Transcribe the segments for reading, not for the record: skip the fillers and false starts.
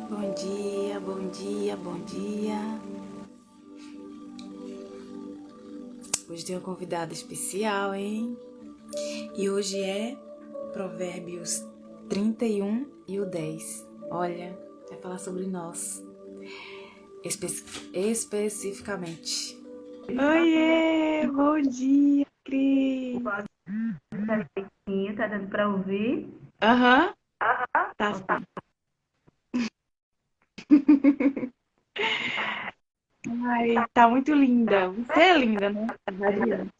Bom dia, bom dia, bom dia. Hoje tem um convidado especial, hein? E hoje é Provérbios 31 e o 10. Olha, vai falar sobre nós, especificamente. Oiê, bom dia, Cris. Tá dando para ouvir? Aham, tá sim. Ai, tá muito linda. Você é linda, né? Tá radiante.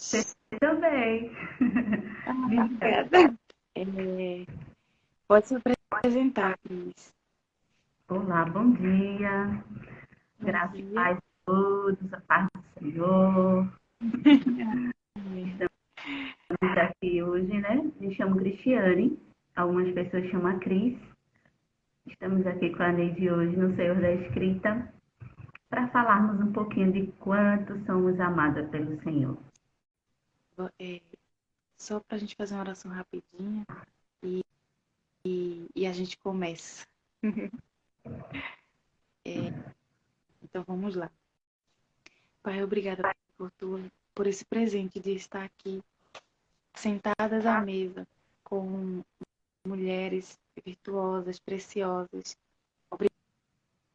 Também. Ah, obrigada. É, pode se apresentar, Cris. Olá, bom dia. Bom Graça e dia. paz a todos, a paz do Senhor. Estamos aqui hoje, né? Me chamo Cristiane, algumas pessoas chamam a Cris. Estamos aqui com a Neide hoje no Senhor da Escrita para falarmos um pouquinho de quanto somos amadas pelo Senhor. É, só para a gente fazer uma oração rapidinha e a gente começa. Então vamos lá. Pai, obrigada por esse presente de estar aqui, sentadas à mesa, com mulheres virtuosas, preciosas.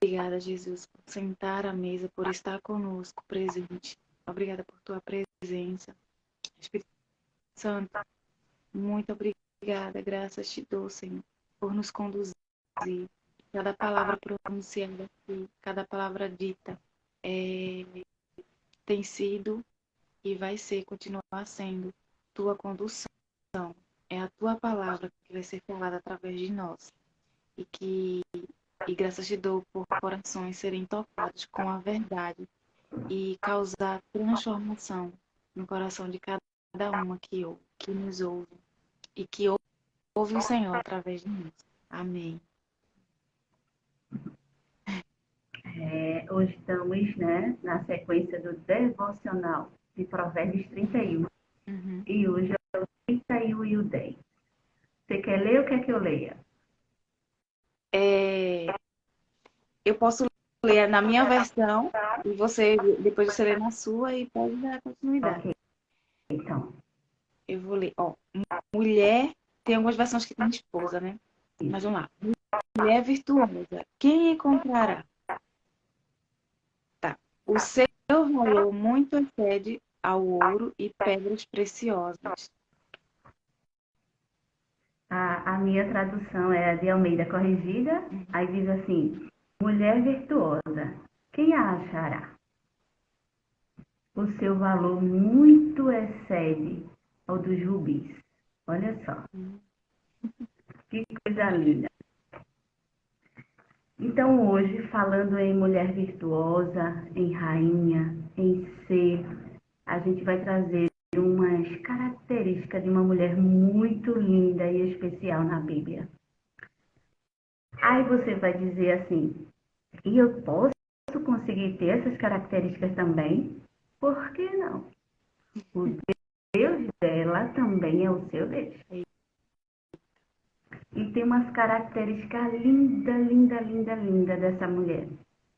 Obrigada, Jesus, por sentar à mesa, por estar conosco, presente. Obrigada por tua presença. Espírito Santo, muito obrigada. Graças te dou, Senhor, por nos conduzir. Cada palavra pronunciada aqui, cada palavra dita, tem sido e vai ser, continuar sendo tua condução. É a tua palavra que vai ser falada através de nós. E graças te dou por corações serem tocados com a verdade e causar transformação no coração de cada uma que nos ouve e que ouve o Senhor através de nós. Amém. Hoje estamos, né, na sequência do devocional de Provérbios 31. Uhum. E hoje é o 31 e o 10. Você quer ler ou quer que eu leia? Eu posso ler na minha versão e depois você lê na sua e pode dar continuidade. Ok, então. Eu vou ler. Ó, mulher, tem algumas versões que tem esposa, né? Mas vamos lá. Mulher virtuosa, quem encontrará? Tá. O seu valor muito excede ao ouro e pedras preciosas. A minha tradução é a de Almeida Corrigida. Aí diz assim: mulher virtuosa, quem a achará? O seu valor muito excede ao dos rubis. Olha só, que coisa linda. Então, hoje, falando em mulher virtuosa, em rainha, em ser, a gente vai trazer umas características de uma mulher muito linda e especial na Bíblia. Aí você vai dizer assim: e eu posso conseguir ter essas características também? Por que não? O Deus dela também é o seu Deus. E tem umas características linda, linda, linda, linda dessa mulher.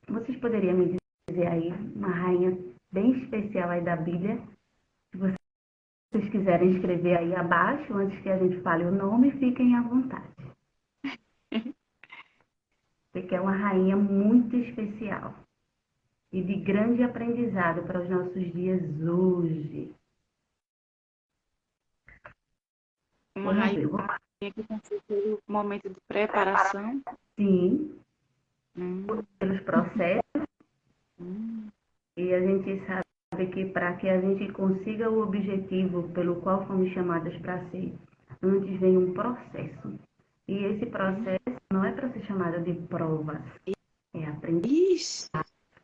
Vocês poderiam me dizer aí uma rainha bem especial aí da Bíblia? Se vocês quiserem escrever aí abaixo, antes que a gente fale o nome, fiquem à vontade. Porque é uma rainha muito especial e de grande aprendizado para os nossos dias hoje. Uma Vamos rainha ver. que passou pelo momento de preparação. Sim, Hum, pelos processos, hum, e a gente sabe que para que a gente consiga o objetivo pelo qual fomos chamadas para ser, antes vem um processo. E esse hum. processo não é para ser chamado de provas, é aprendizado. Ixi,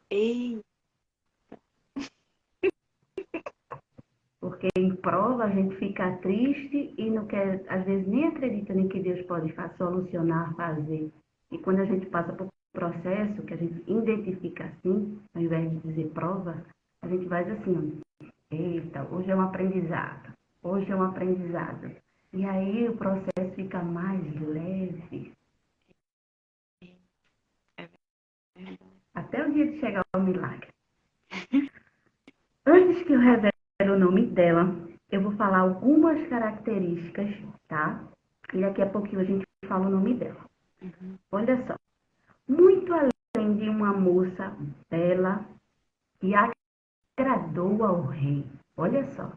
ei, Porque em prova a gente fica triste e não quer, às vezes nem acredita em que Deus pode solucionar, fazer. E quando a gente passa por processo, que a gente identifica assim, ao invés de dizer prova, a gente vai dizer assim: eita, hoje é um aprendizado, hoje é um aprendizado. E aí o processo fica mais leve. é Até o dia de chegar ao milagre. Antes que eu revele o nome dela, eu vou falar algumas características, tá? E daqui a pouquinho a gente fala o nome dela. Olha só. Muito além de uma moça bela e agradou ao rei. Olha só.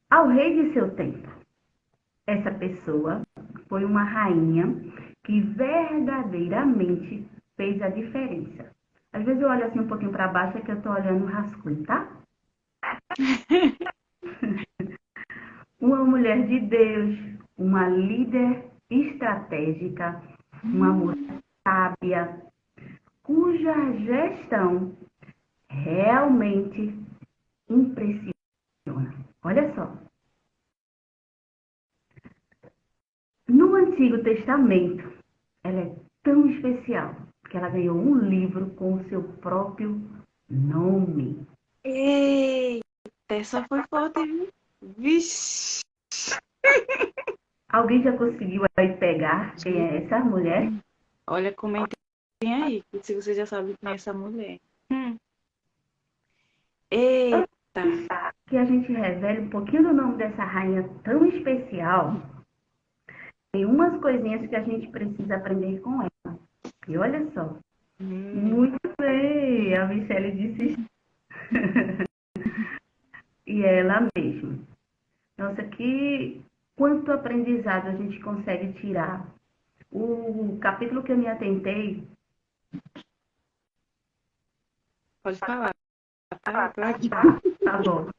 Ao rei de seu tempo, essa pessoa foi uma rainha que verdadeiramente fez a diferença. Às vezes eu olho assim um pouquinho para baixo, é que eu estou olhando o rascunho, tá? Uma mulher de Deus, uma líder estratégica, uma moça sábia, cuja gestão realmente impressiona. Olha só. No Antigo Testamento, ela é tão especial que ela ganhou um livro com o seu próprio nome. Eita, essa foi forte, viu? Vixe. Alguém já conseguiu aí pegar quem é essa mulher? Olha, comentem aí, se você já sabe quem é essa mulher. Eita. Que a gente revele um pouquinho do nome dessa rainha tão especial. Tem umas coisinhas que a gente precisa aprender com ela. E olha só. Muito bem, a Michelle disse. E é ela mesma. Nossa, que quanto aprendizado a gente consegue tirar. O capítulo que eu me atentei. Pode falar. Tá aqui. Tá bom.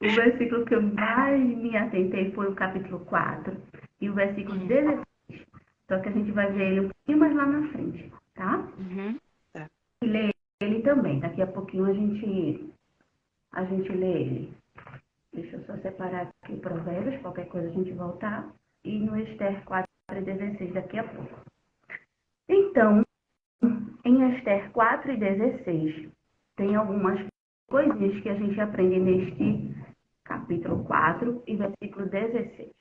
O versículo que eu mais me atentei foi o capítulo 4 e o versículo 16. Só que a gente vai ver ele um pouquinho mais lá na frente, tá? Tá. E ler ele também. Daqui a pouquinho a gente lê ele. Deixa eu só separar aqui Provérbios, qualquer coisa a gente voltar. E no Esther 4:16 daqui a pouco. Então, em Esther 4:16, tem algumas coisinhas que a gente aprende neste capítulo 4 e versículo 16.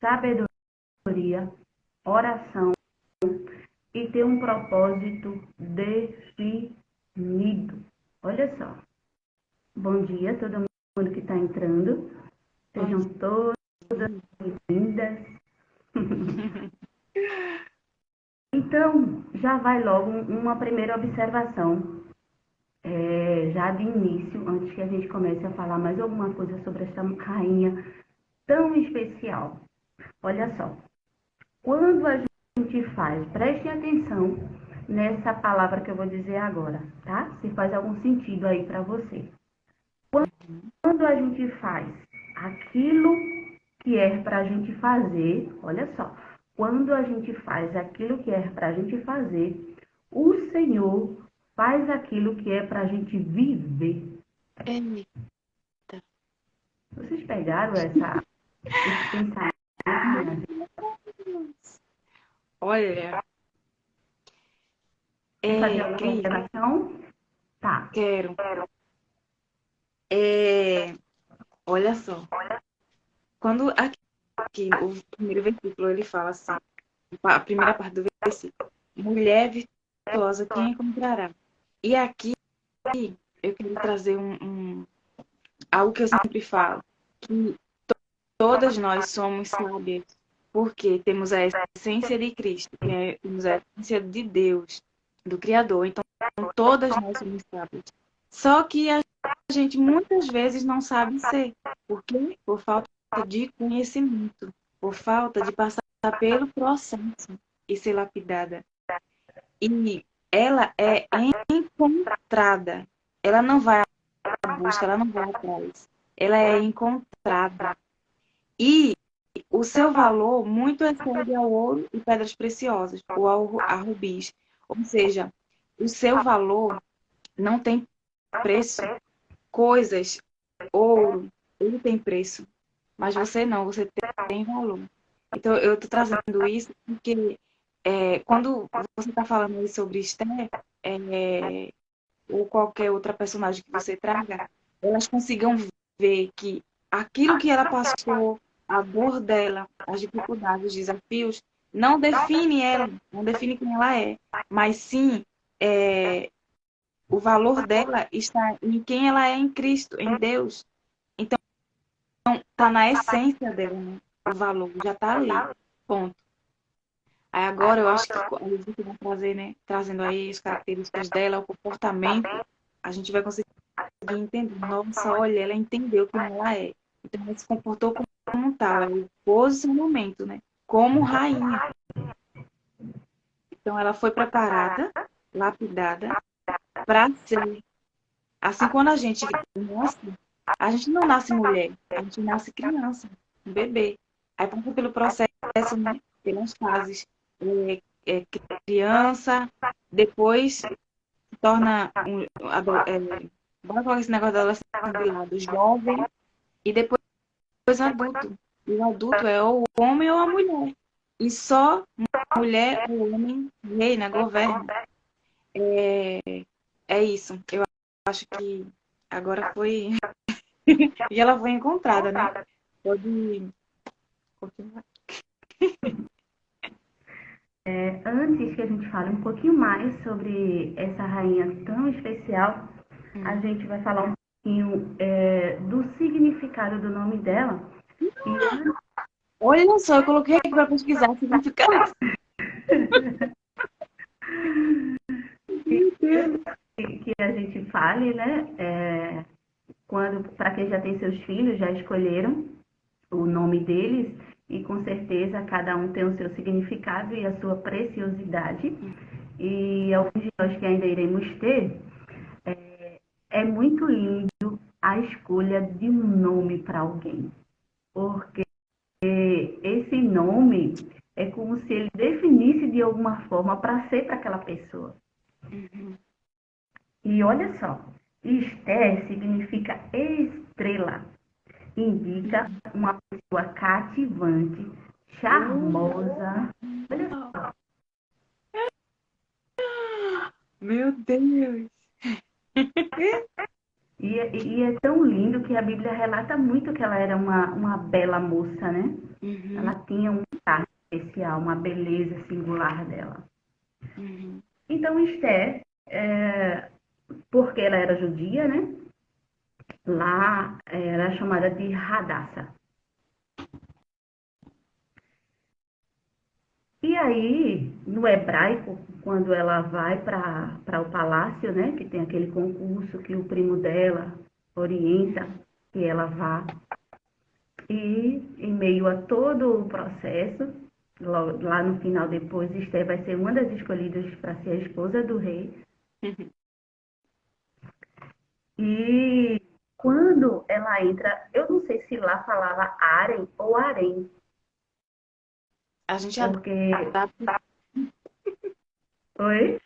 Sabedoria, oração e ter um propósito definido. Olha só. Bom dia, todo mundo que está entrando. Sejam todas bem-vindas. Então, já vai logo uma primeira observação, já de início, antes que a gente comece a falar mais alguma coisa sobre essa rainha tão especial. Olha só, quando a gente faz, prestem atenção nessa palavra que eu vou dizer agora, tá? Se faz algum sentido aí para você. Quando a gente faz aquilo que é para a gente fazer, olha só, quando a gente faz aquilo que é para a gente fazer, o Senhor faz aquilo que é para a gente viver. Eita. Vocês pegaram esse pensamento? Olha, Quer fazer alguma Cris, observação? Tá. quero. Olha só. Quando aqui o primeiro versículo ele fala assim, a primeira parte do versículo, mulher virtuosa, quem encontrará? E aqui eu quero trazer algo que eu sempre falo, que todas nós somos sábias, porque temos a essência de Cristo, temos a essência de Deus, do Criador. Então, todas nós somos sábias. Só que a gente muitas vezes não sabe ser. Por quê? Por falta de conhecimento, por falta de passar pelo processo e ser lapidada. E ela é encontrada. Ela não vai à busca, ela não vai atrás. Ela é encontrada. E o seu valor muito excede ao ouro e pedras preciosas, ou a rubis. Ou seja, o seu valor não tem preço. Coisas, ouro, ele tem preço. Mas você não, você tem valor. Então, eu estou trazendo isso porque quando você está falando aí sobre Esther, ou qualquer outra personagem que você traga, elas consigam ver que aquilo que ela passou, a dor dela, as dificuldades, os desafios, não define ela, não define quem ela é, mas sim é, o valor dela está em quem ela é em Cristo, em Deus. Então, está na essência dela, né? O valor já está ali. Ponto. Aí agora eu acho que a gente vai trazer, né? Trazendo aí as características dela, o comportamento, a gente vai conseguir entender. Nossa, olha, ela entendeu quem ela é. Então ela se comportou como tal, ela pôs seu momento, né? Como rainha. Então ela foi preparada, lapidada, para ser. Assim, quando a gente nasce, a gente não nasce mulher, a gente nasce criança, um bebê. Aí passa pelo processo, né? Pelas fases. É criança, depois se torna bora colocar esse negócio da adolescência de lado, jovem, e depois adulto. E o adulto é ou o homem ou a mulher. E só mulher ou homem reina, governa. É, é isso. Eu acho que agora foi. E ela foi encontrada, né? Pode continuar. Antes que a gente fale um pouquinho mais sobre essa rainha tão especial, a gente vai falar um pouquinho do significado do nome dela. E Olha só, eu coloquei aqui para pesquisar o significado. que a gente fale, né? Quando, para quem já tem seus filhos, já escolheram o nome deles, e com certeza cada um tem o seu significado e a sua preciosidade. E alguns de nós que ainda iremos ter, é muito lindo a escolha de um nome para alguém, porque esse nome é como se ele definisse de alguma forma para ser para aquela pessoa. E olha só, Esther significa estrela, indica uma pessoa cativante, charmosa. Olha só. Meu Deus! E é tão lindo que a Bíblia relata muito que ela era uma bela moça, né? Uhum, Ela tinha um charme especial, uma beleza singular dela. uhum. Então, Esther, porque ela era judia, né? Lá era chamada de Hadassah. E aí, no hebraico, quando ela vai para o palácio, né, que tem aquele concurso que o primo dela orienta que ela vá, e em meio a todo o processo, lá no final depois, Esther vai ser uma das escolhidas para ser a esposa do rei. E quando ela entra, eu não sei se lá falava Aren ou Arém, A gente porque... adapta, Oi?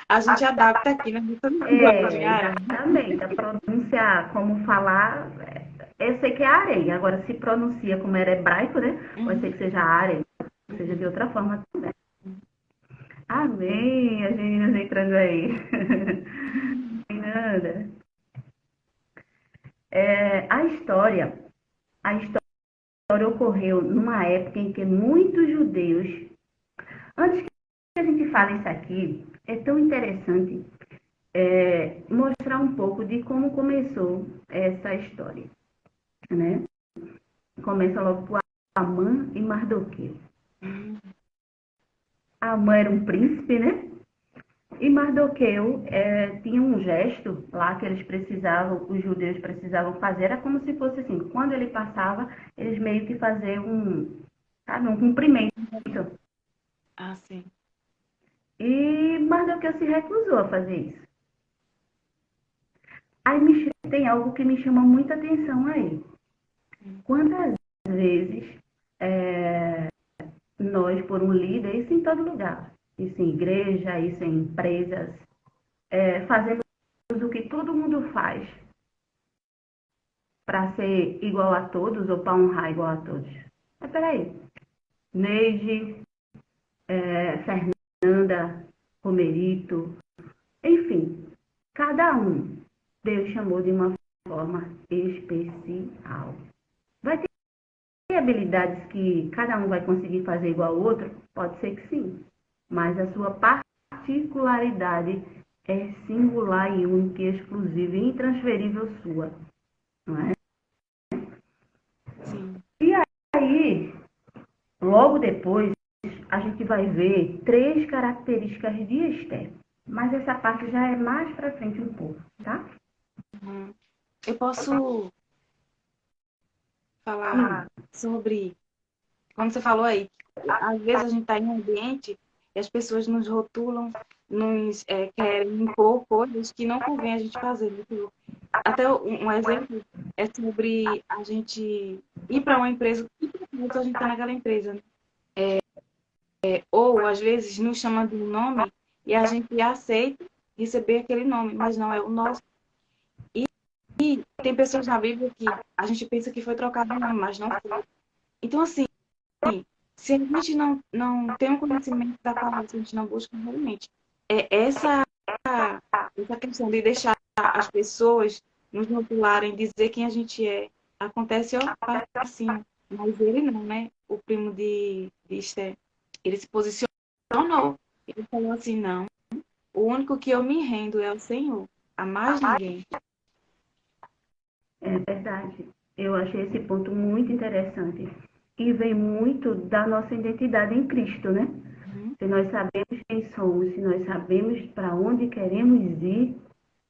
a gente adapta aqui na nossa linguagem árabe. Exatamente. A pronúncia, como falar, eu sei que é Arém. Agora, se pronuncia como era hebraico, né? Pode ser Uhum, que seja Arém, seja de outra forma também. Amém, as meninas entrando aí. Fernanda. A história ocorreu numa época em que muitos judeus, antes que a gente fale isso aqui, é tão interessante mostrar um pouco de como começou essa história, né? Começa logo por Amã e Mardoqueu. uhum, Amã era um príncipe, né? E Mardoqueu tinha um gesto lá que eles precisavam, os judeus precisavam fazer, era como se fosse assim, quando ele passava, eles meio que faziam um cumprimento. ah, sim. E Mardoqueu se recusou a fazer isso. Aí tem algo que me chama muita atenção aí. Quantas vezes é, nós, por um líder, isso em todo lugar, isso em igreja, isso em empresas, fazemos o que todo mundo faz para ser igual a todos ou para honrar igual a todos. Mas peraí, Neide, Fernanda, Romerito, enfim, cada um Deus chamou de uma forma especial. Vai ter habilidades que cada um vai conseguir fazer igual ao outro? Pode ser que sim. Mas a sua particularidade é singular e única e exclusiva e intransferível sua. Não é? Sim. E aí, logo depois, a gente vai ver 3 características de Esther. Mas essa parte já é mais para frente um pouco, tá? Uhum. Eu posso falar sobre, quando você falou aí, às vezes a gente está em um ambiente e as pessoas nos rotulam, nos querem impor coisas que não convém a gente fazer. Né? Até um exemplo é sobre a gente ir para uma empresa, e a gente está naquela empresa, né? Ou às vezes nos chama de um nome e a gente aceita receber aquele nome, mas não é o nosso. E tem pessoas na Bíblia que a gente pensa que foi trocado o nome, mas não foi. Então, assim, se a gente não tem um conhecimento da palavra, se a gente não busca realmente, essa questão de deixar as pessoas nos rotularem, dizer quem a gente é, acontece assim, mas ele não, né? O primo de Esther, ele se posicionou, ele falou assim, não, o único que eu me rendo é o Senhor, a mais ninguém. É verdade. Eu achei esse ponto muito interessante. E vem muito da nossa identidade em Cristo, né? Uhum. Se nós sabemos quem somos, se nós sabemos para onde queremos ir,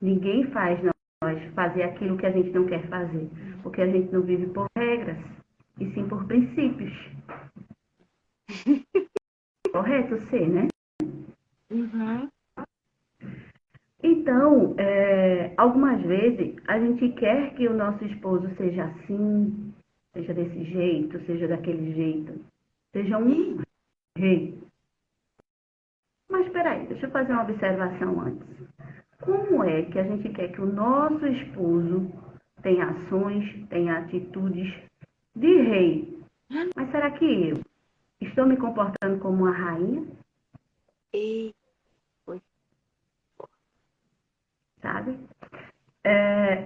ninguém faz nós fazer aquilo que a gente não quer fazer. Porque a gente não vive por regras, e sim por princípios. Correto ser, né? Uhum. Então, algumas vezes a gente quer que o nosso esposo seja assim, seja desse jeito, seja daquele jeito, seja um rei. Mas espera aí, deixa eu fazer uma observação antes. Como é que a gente quer que o nosso esposo tenha ações, tenha atitudes de rei? Mas será que eu estou me comportando como uma rainha, E foi. sabe?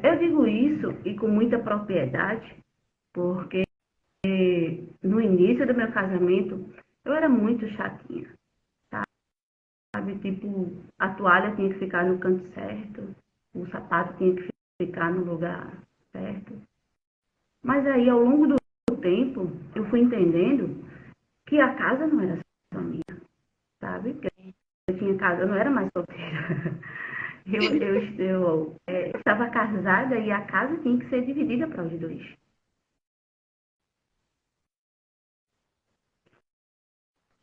Eu digo isso e com muita propriedade, porque no início do meu casamento eu era muito chatinha, sabe? Tipo, a toalha tinha que ficar no canto certo, o sapato tinha que ficar no lugar certo. Mas aí, ao longo do tempo, eu fui entendendo que a casa não era só minha, sabe? Que eu tinha casa, eu não era mais solteira. Eu estava casada e a casa tinha que ser dividida para os dois.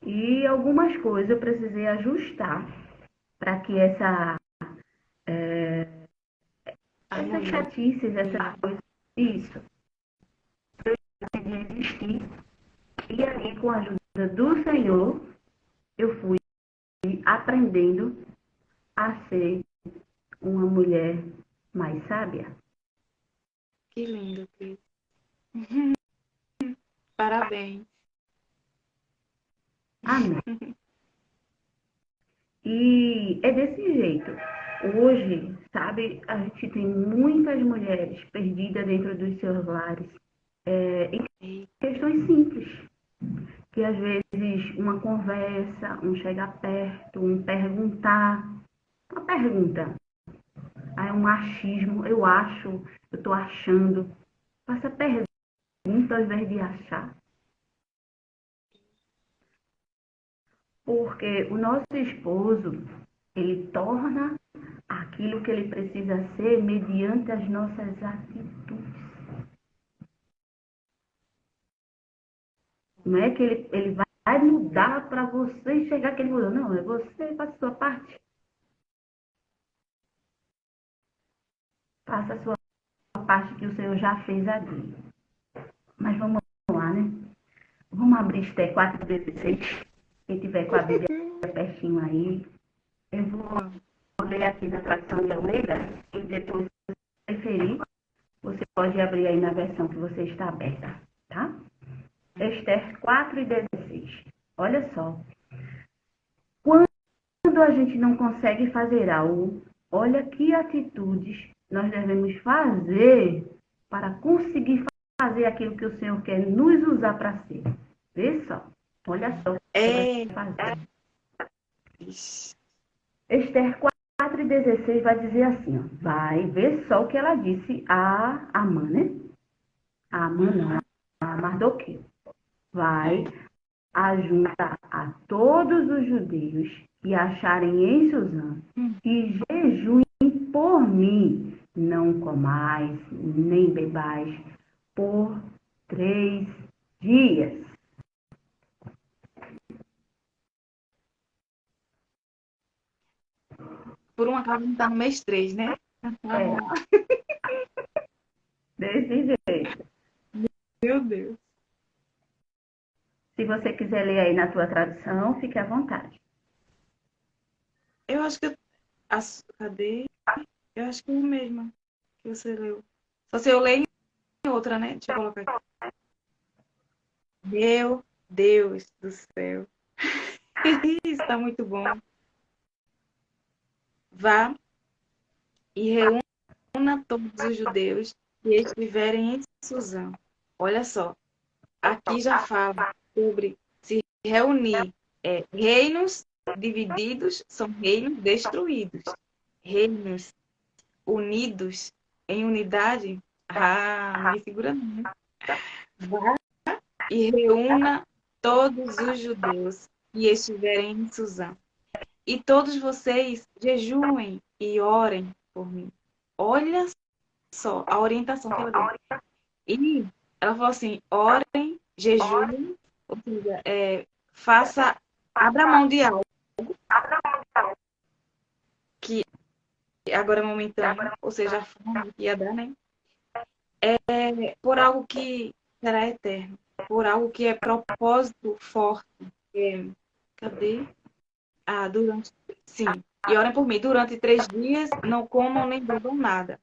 E algumas coisas eu precisei ajustar para que essas Harmonia. chatices, essas coisas, isso, eu existir. E aí, com a ajuda do Senhor, eu fui aprendendo a ser uma mulher mais sábia. Que lindo, Cris. Parabéns. Amém. E é desse jeito. Hoje, sabe, a gente tem muitas mulheres perdidas dentro dos seus lares, em questões simples, que às vezes uma conversa, um chegar perto, um perguntar, uma pergunta. Aí é um achismo, eu acho, eu estou achando. Faça pergunta ao invés de achar. Porque o nosso esposo, ele torna aquilo que ele precisa ser mediante as nossas atitudes. Não é que ele vai mudar para você enxergar que ele mudou. Não, é você, faça a sua parte. Faça a sua parte que o Senhor já fez ali. Mas vamos lá, né? Vamos abrir Esté 4:16. Quem tiver com a Bíblia pertinho aí. Eu vou ler aqui na tradução de Almeida e depois, se preferir, você pode abrir aí na versão que você está aberta, tá? Esther 4:16. Olha só. Quando a gente não consegue fazer algo, olha que atitudes nós devemos fazer para conseguir fazer aquilo que o Senhor quer nos usar para ser. Vê só. Olha só o que vai fazer. Esther 4:16 vai dizer assim, ó, vai ver só o que ela disse a Amã, né? A Amã não, a Mardoqueu. Vai ajuntar a todos os judeus que acharem em Suzã e jejuem por mim. Não comais, nem bebais por 3 dias. Por um acaso não tá no mês 3, né? Desse jeito. Meu Deus. Se você quiser ler aí na tua tradução, fique à vontade. Eu acho que cadê? Eu acho que é a mesma que você leu. Só se eu ler em outra, né? Deixa eu colocar aqui. Meu Deus do céu. Isso tá muito bom. Vá e reúna todos os judeus que estiverem em Suzã. Olha só, aqui já fala sobre se reunir. Reinos divididos são reinos destruídos. Reinos unidos em unidade, me figura não, né? Vá e reúna todos os judeus que estiverem em Suzã. E todos vocês jejuem e orem por mim. Olha só a orientação que ela deu. E ela falou assim, orem, jejuem, ou seja, abra mão de algo que agora é momentâneo, ou seja, a fome que ia dar, né? Por algo que será eterno, por algo que é propósito forte. Cadê? Sim. E orem por mim. Durante 3 dias, não comam nem bebam nada.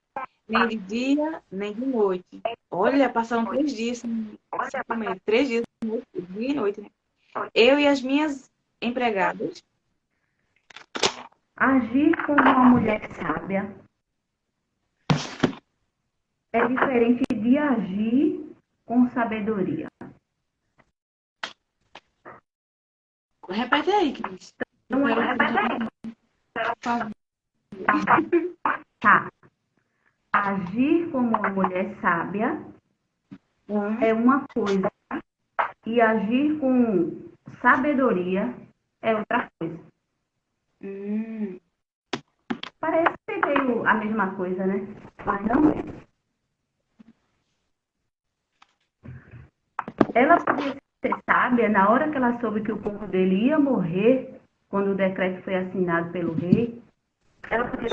Nem de dia, nem de noite. Olha, passaram 3 dias sem comer. 3 dias, dia e noite, né? Eu e as minhas empregadas. Agir como uma mulher sábia é diferente de agir com sabedoria. Repete aí, Cris. Então, tá. Agir como uma mulher sábia é uma coisa e agir com sabedoria é outra coisa. Parece meio a mesma coisa, né? Mas não é. Ela podia ser sábia na hora que ela soube que o povo dele ia morrer, quando o decreto foi assinado pelo rei. Ela podia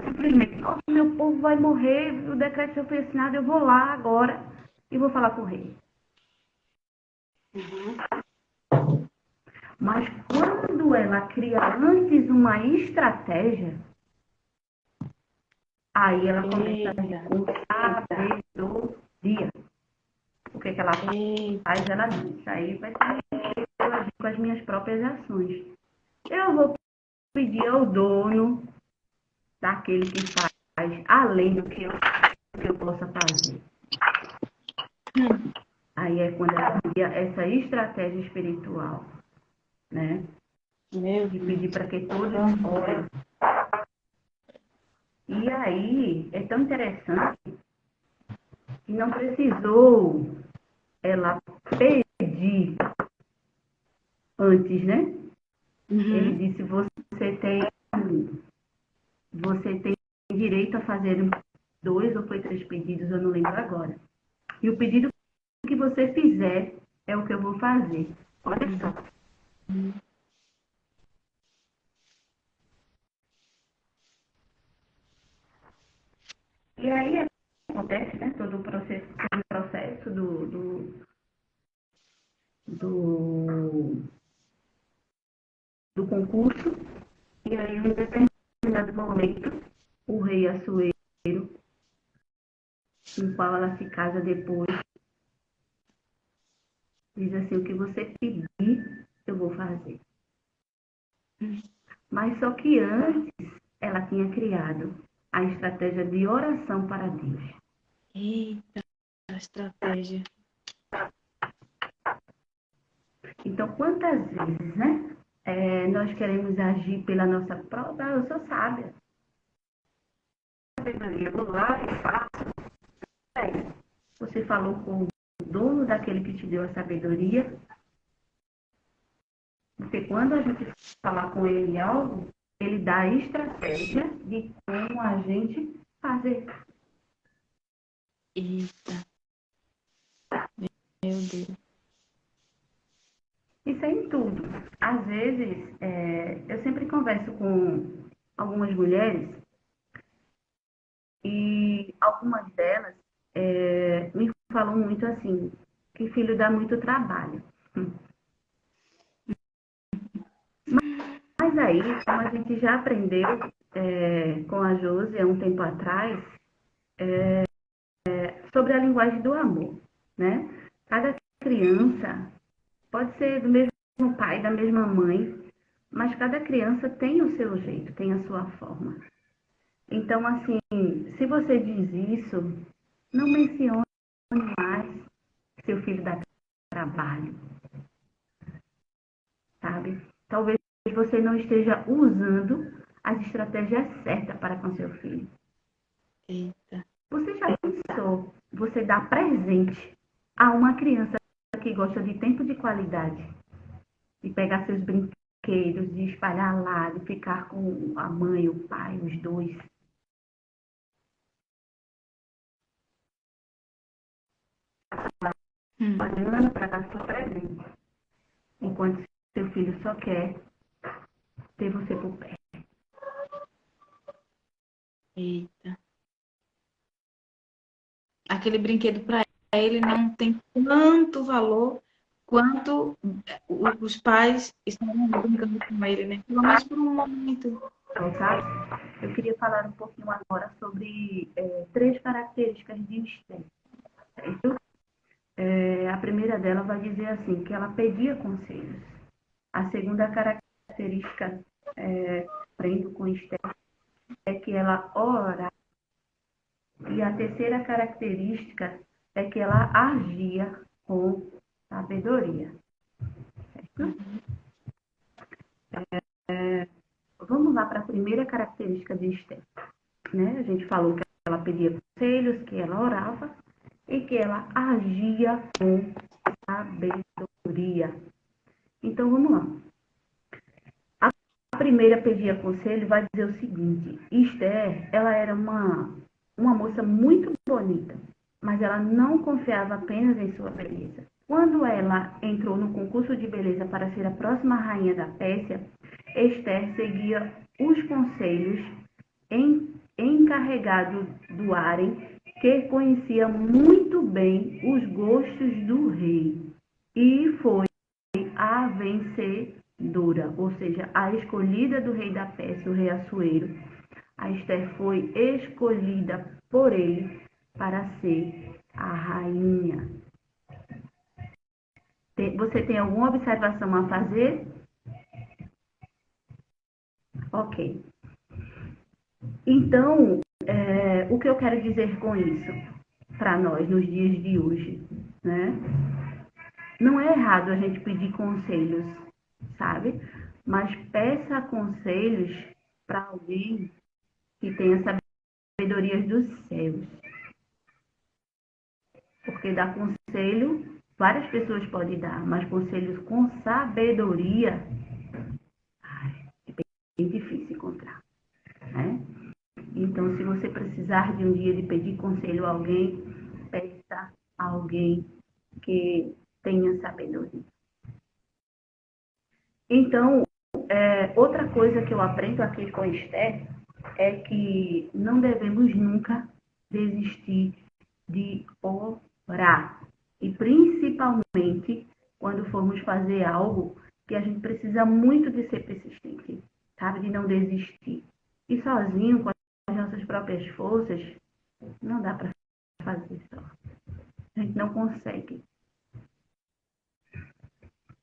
simplesmente, nossa, meu povo vai morrer, o decreto já foi assinado, eu vou lá agora e vou falar com o rei. Mas quando ela cria antes uma estratégia, aí ela começa a agir com sabedoria. O que ela faz? Ela diz, aí vai ser eu agir com as minhas próprias ações. Eu vou pedir ao dono daquele que faz além do que eu possa fazer. Aí é quando ela cria essa estratégia espiritual, né? De pedir para que todos orem. E aí é tão interessante que não precisou ela pedir antes, né? Ele disse, você tem direito a fazer 2 ou foi 3 pedidos, eu não lembro agora. E o pedido que você fizer é o que eu vou fazer. Olha só. E aí acontece, né, todo o processo do concurso. E aí, em um determinado momento, o rei Assuero, com o qual ela se casa depois, diz assim, o que você pedir, eu vou fazer. Mas só que antes, ela tinha criado a estratégia de oração para Deus. Eita, estratégia. Então, quantas vezes, né? Nós queremos agir pela nossa própria... eu sou sábia. Eu vou lá e faço. Você falou com o dono daquele que te deu a sabedoria. Porque quando a gente falar com ele algo, ele dá a estratégia de como a gente fazer. Eita. Meu Deus. Isso é em tudo. Às vezes, eu sempre converso com algumas mulheres e algumas delas me falam muito assim, que filho dá muito trabalho. Mas aí, como a gente já aprendeu com a Josi há um tempo atrás, sobre a linguagem do amor, né? Cada criança pode ser do mesmo pai, da mesma mãe, mas cada criança tem o seu jeito, tem a sua forma. Então, assim, se você diz isso, não mencione mais seu filho dá trabalho, sabe? Talvez você não esteja usando as estratégias certas para com seu filho. Eita. Você já pensou você dar presente a uma criança que gosta de tempo de qualidade? De pegar seus brinquedos, de espalhar lá, de ficar com a mãe, o pai, os dois. Olhando para dar seu presente. Enquanto seu filho só quer ter você por perto. Eita. Aquele brinquedo para ele não tem tanto valor quanto os pais estavam brincando com ele, né? Pelo menos por um momento. Sabe? Eu queria falar um pouquinho agora sobre 3 características de Esther. A primeira dela vai dizer assim, que ela pedia conselhos. A segunda característica, aprendo com Esther, é que ela ora. E a terceira característica é que ela agia com sabedoria. Certo? Vamos lá para a primeira característica de Esther. Né? A gente falou que ela pedia conselhos, que ela orava e que ela agia com sabedoria. Então, vamos lá. A primeira pedia conselho vai dizer o seguinte: Esther, ela era uma moça muito bonita, mas ela não confiava apenas em sua beleza. Quando ela entrou no concurso de beleza para ser a próxima rainha da Pérsia, Esther seguia os conselhos encarregados do harém, que conhecia muito bem os gostos do rei, e foi a vencedora, ou seja, a escolhida do rei da Pérsia, o rei Assuero. A Esther foi escolhida por ele para ser a rainha. Você tem alguma observação a fazer? Ok. Então, o que eu quero dizer com isso para nós nos dias de hoje, né? Não é errado a gente pedir conselhos, sabe? Mas peça conselhos para alguém que tenha sabedoria dos céus. Porque dar conselho, várias pessoas podem dar, mas conselhos com sabedoria, é bem difícil encontrar, né? Então, se você precisar de um dia de pedir conselho a alguém, peça a alguém que tenha sabedoria. Então, outra coisa que eu aprendo aqui com Esther é que não devemos nunca desistir de orar. E principalmente quando formos fazer algo que a gente precisa muito de ser persistente, sabe? De não desistir. E sozinho, com as nossas próprias forças, não dá para fazer só. A gente não consegue.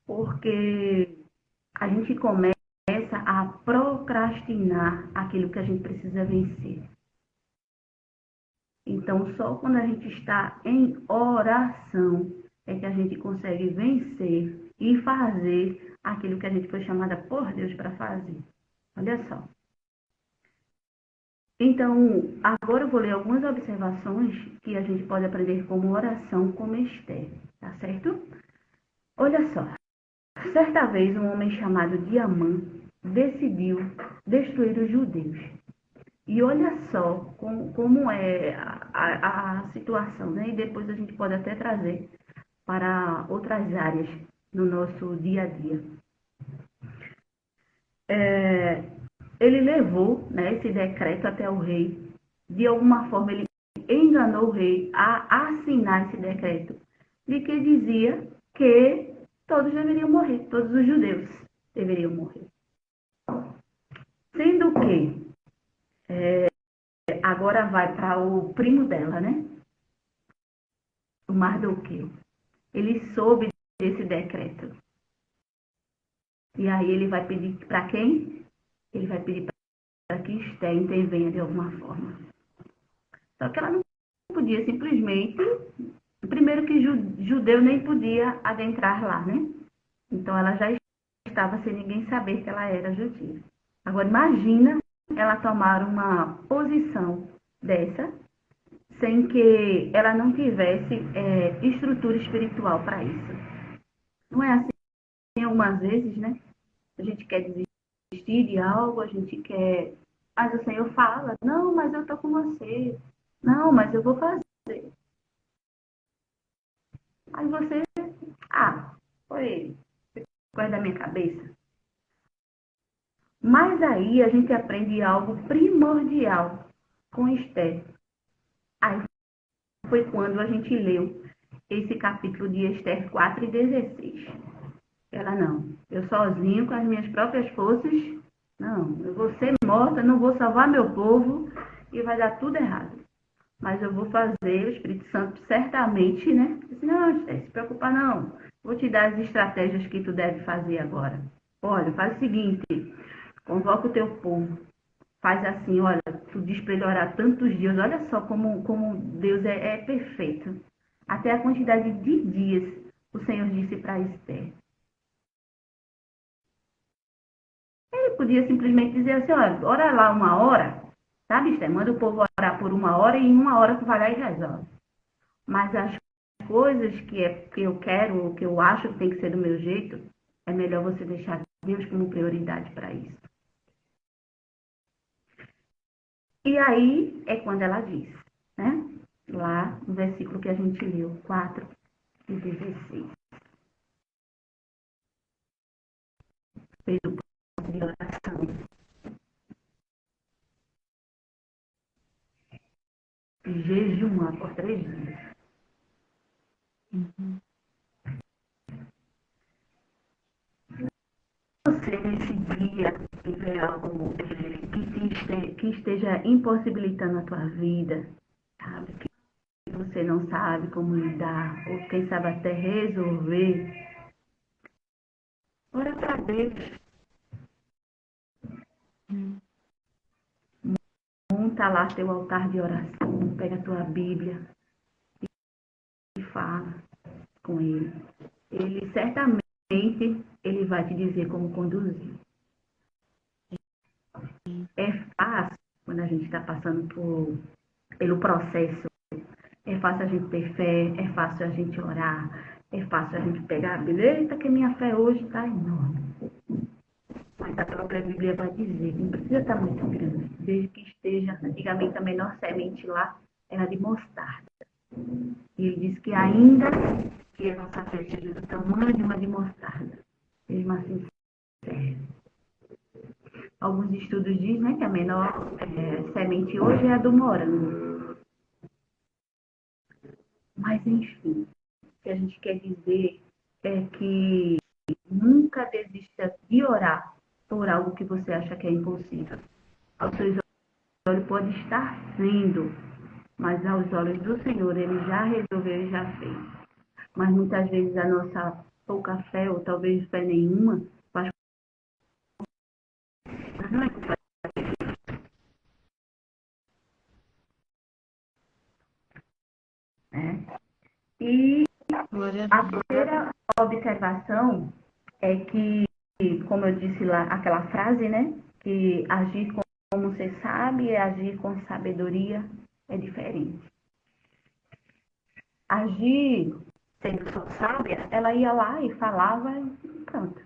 Porque a gente começa a procrastinar aquilo que a gente precisa vencer. Então, só quando a gente está em oração é que a gente consegue vencer e fazer aquilo que a gente foi chamada por Deus para fazer. Olha só. Então, agora eu vou ler algumas observações que a gente pode aprender como oração como Esther, tá certo? Olha só. Certa vez, um homem chamado Diamã decidiu destruir os judeus. E olha só como é a situação, né? E depois a gente pode até trazer para outras áreas no nosso dia a dia. Ele levou, né, esse decreto até o rei. De alguma forma, ele enganou o rei a assinar esse decreto, de que dizia que todos deveriam morrer, todos os judeus deveriam morrer. Sendo que agora vai para o primo dela, né? O Mardoqueu. Ele soube desse decreto. E aí ele vai pedir para quem? Ele vai pedir para que Esther intervenha de alguma forma. Só que ela não podia simplesmente... Primeiro que judeu nem podia adentrar lá, né? Então ela já estava sem ninguém saber que ela era judia. Agora imagina ela tomar uma posição dessa sem que ela não tivesse estrutura espiritual para isso. Não é assim algumas vezes, né? A gente quer desistir de algo, a gente quer... Mas o Senhor fala, não, mas eu estou com você. Não, mas eu vou fazer. Aí você, foi ele. Coisa da minha cabeça. Mas aí a gente aprende algo primordial com Esther. Aí foi quando a gente leu esse capítulo de Esther 4:16. Ela não, eu sozinho com as minhas próprias forças, não, eu vou ser morta, não vou salvar meu povo e vai dar tudo errado. Mas eu vou fazer, o Espírito Santo certamente, né? Disse, não, Esther, se preocupa não, vou te dar as estratégias que tu deve fazer agora. Olha, faz o seguinte, convoca o teu povo, faz assim, olha, tu diz para ele orar tantos dias, olha só como Deus é perfeito. Até a quantidade de dias o Senhor disse para Esther. Ele podia simplesmente dizer assim, olha, ora lá 1 hora, sabe, Esther? Manda o povo orar por 1 hora e em 1 hora tu vai lá e resolve. Mas as coisas que eu quero, que eu acho que tem que ser do meu jeito, é melhor você deixar Deus como prioridade para isso. E aí é quando ela diz, né? Lá no versículo que a gente leu, 4:16. Fez o ponto de oração. E jejuar por 3 dias. Uhum. Você nesse dia tiver algo que esteja impossibilitando a tua vida, sabe? Que você não sabe como lidar, ou quem sabe até resolver, ora para Deus. Monta lá teu altar de oração, pega a tua Bíblia e fala com ele. Ele certamente ele vai te dizer como conduzir. É fácil quando a gente está passando pelo processo. É fácil a gente ter fé, é fácil a gente orar, é fácil a gente pegar a Bíblia. Eita, que minha fé hoje está enorme. Mas a própria Bíblia vai dizer que não precisa estar muito grande, desde que esteja, antigamente a menor semente lá era de mostarda. E ele diz que ainda que a nossa fé seja do tamanho de uma de mostarda, mesmo assim serve. Alguns estudos dizem, né, que a menor semente hoje é a do morango. Mas, enfim, o que a gente quer dizer é que nunca desista de orar por algo que você acha que é impossível. Aos seus olhos pode estar sendo, mas aos olhos do Senhor ele já resolveu e já fez. Mas muitas vezes a nossa pouca fé, ou talvez fé nenhuma, faz... não é culpa. E Glória a a Deus. terceira observação é que, como eu disse lá, aquela frase, né? Que agir como você sabe e agir com sabedoria é diferente. Agir sendo só sábia, ela ia lá e falava e pronto.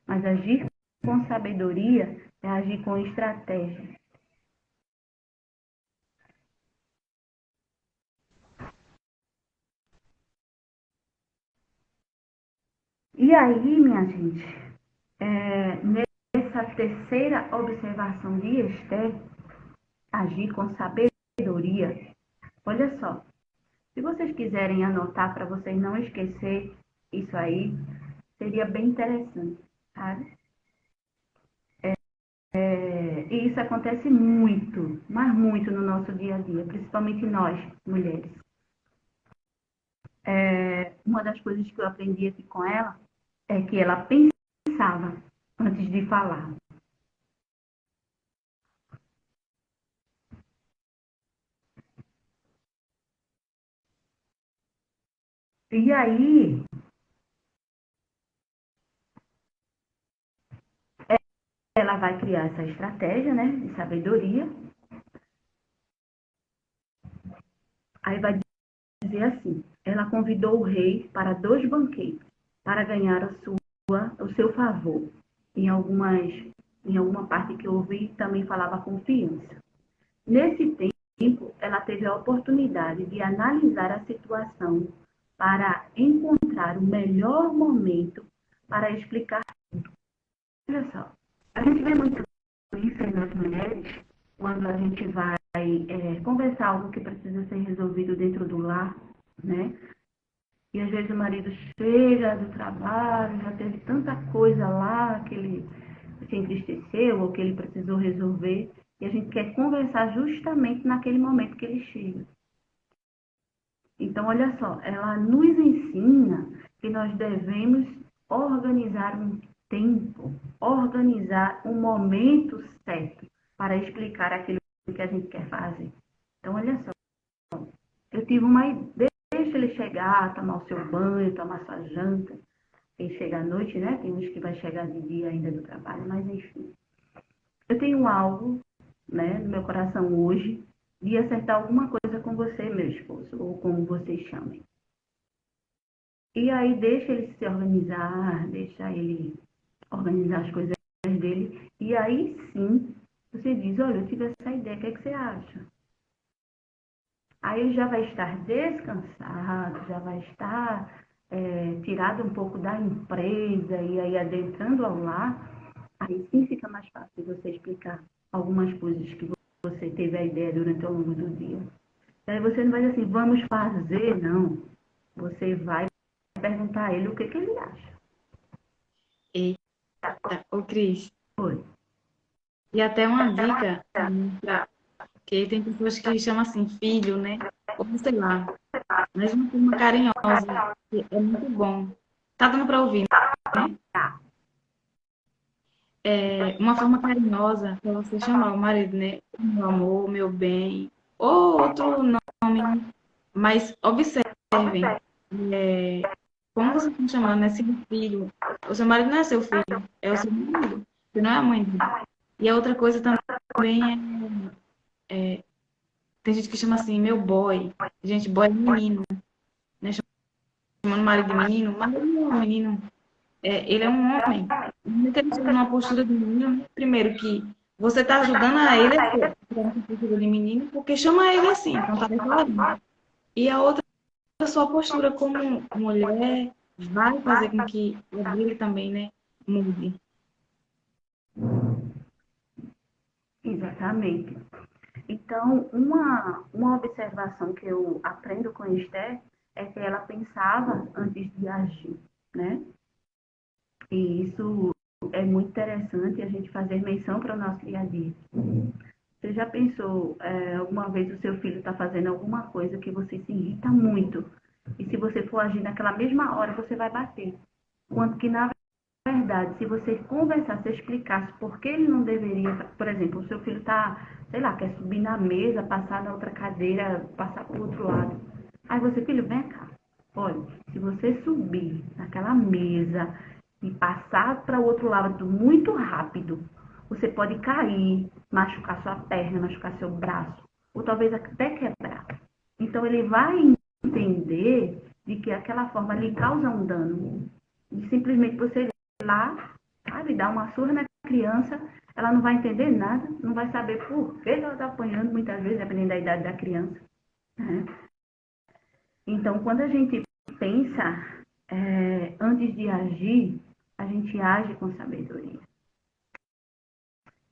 Mas agir com sabedoria é agir com estratégia. E aí, minha gente, nessa terceira observação de Esther, agir com sabedoria, olha só, se vocês quiserem anotar para vocês não esquecer isso aí, seria bem interessante, sabe? E isso acontece muito, mas muito no nosso dia a dia, principalmente nós, mulheres. Uma das coisas que eu aprendi aqui com ela é que ela pensava antes de falar. E aí, ela vai criar essa estratégia, né, de sabedoria. Aí vai dizer assim: ela convidou o rei para 2 banquetes para ganhar o seu favor. Em alguma parte que eu ouvi, também falava confiança. Nesse tempo, ela teve a oportunidade de analisar a situação para encontrar o melhor momento para explicar. Olha só, a gente vê muito isso nas mulheres quando a gente vai conversar algo que precisa ser resolvido dentro do lar, né? E às vezes o marido chega do trabalho, já teve tanta coisa lá que ele se entristeceu ou que ele precisou resolver, e a gente quer conversar justamente naquele momento que ele chega. Então, olha só, ela nos ensina que nós devemos organizar um tempo, organizar um momento certo para explicar aquilo que a gente quer fazer. Então, olha só, eu tive uma ideia, deixa ele chegar, tomar o seu banho, tomar sua janta. Quem chega à noite, né? Tem uns que vai chegar de dia ainda do trabalho, mas enfim. Eu tenho algo, né, no meu coração hoje de acertar alguma coisa com você, meu esposo, ou como vocês chamem. E aí deixa ele se organizar, deixa ele organizar as coisas dele. E aí sim, você diz, olha, eu tive essa ideia, o que, é que você acha? Aí ele já vai estar descansado, já vai estar tirado um pouco da empresa e aí adentrando ao lar. Aí sim fica mais fácil você explicar algumas coisas que você teve a ideia durante o longo do dia. Aí você não vai dizer assim, vamos fazer, não. Você vai perguntar a ele o que, que ele acha. Eita, ô Cris. Oi. E até uma dica, que tem pessoas que chamam assim, filho, né? Ou sei lá, mas de uma forma carinhosa, que é muito bom. Tá dando para ouvir, né? Tá. É uma forma carinhosa para você chamar o marido, né? Meu amor, meu bem, ou outro nome, mas observem, é, como você está chamando, né? Seu filho. O seu marido não é seu filho, é o seu marido, você não é a mãe dele. E a outra coisa também tem gente que chama assim, meu boy. Gente, boy é menino, né? Chamando o marido de menino, mas ele não é um menino. Ele é um homem. Não que ele esteja numa postura de menino, primeiro que você está ajudando a ele a ser nessa postura de menino, porque chama ele assim, então tá declarando. E a outra, a sua postura como mulher vai fazer com que a dele também, né, mude. Exatamente. Então, uma observação que eu aprendo com Esther é que ela pensava antes de agir, né? E isso é muito interessante a gente fazer menção para o nosso dia a dia. Você já pensou, alguma vez o seu filho está fazendo alguma coisa que você se irrita muito, e se você for agir naquela mesma hora, você vai bater. Quanto que, na verdade, se você conversasse, explicasse por que ele não deveria, por exemplo, o seu filho está, sei lá, quer subir na mesa, passar na outra cadeira, passar para o outro lado. Aí você, filho, vem cá. Olha, se você subir naquela mesa e passar para o outro lado muito rápido, você pode cair, machucar sua perna, machucar seu braço, ou talvez até quebrar. Então ele vai entender de que aquela forma lhe causa um dano. E simplesmente você ir lá, sabe, dar uma surra na criança, ela não vai entender nada, não vai saber por que ela está apanhando, muitas vezes, dependendo da idade da criança. Né? Então, quando a gente pensa antes de agir, a gente age com sabedoria.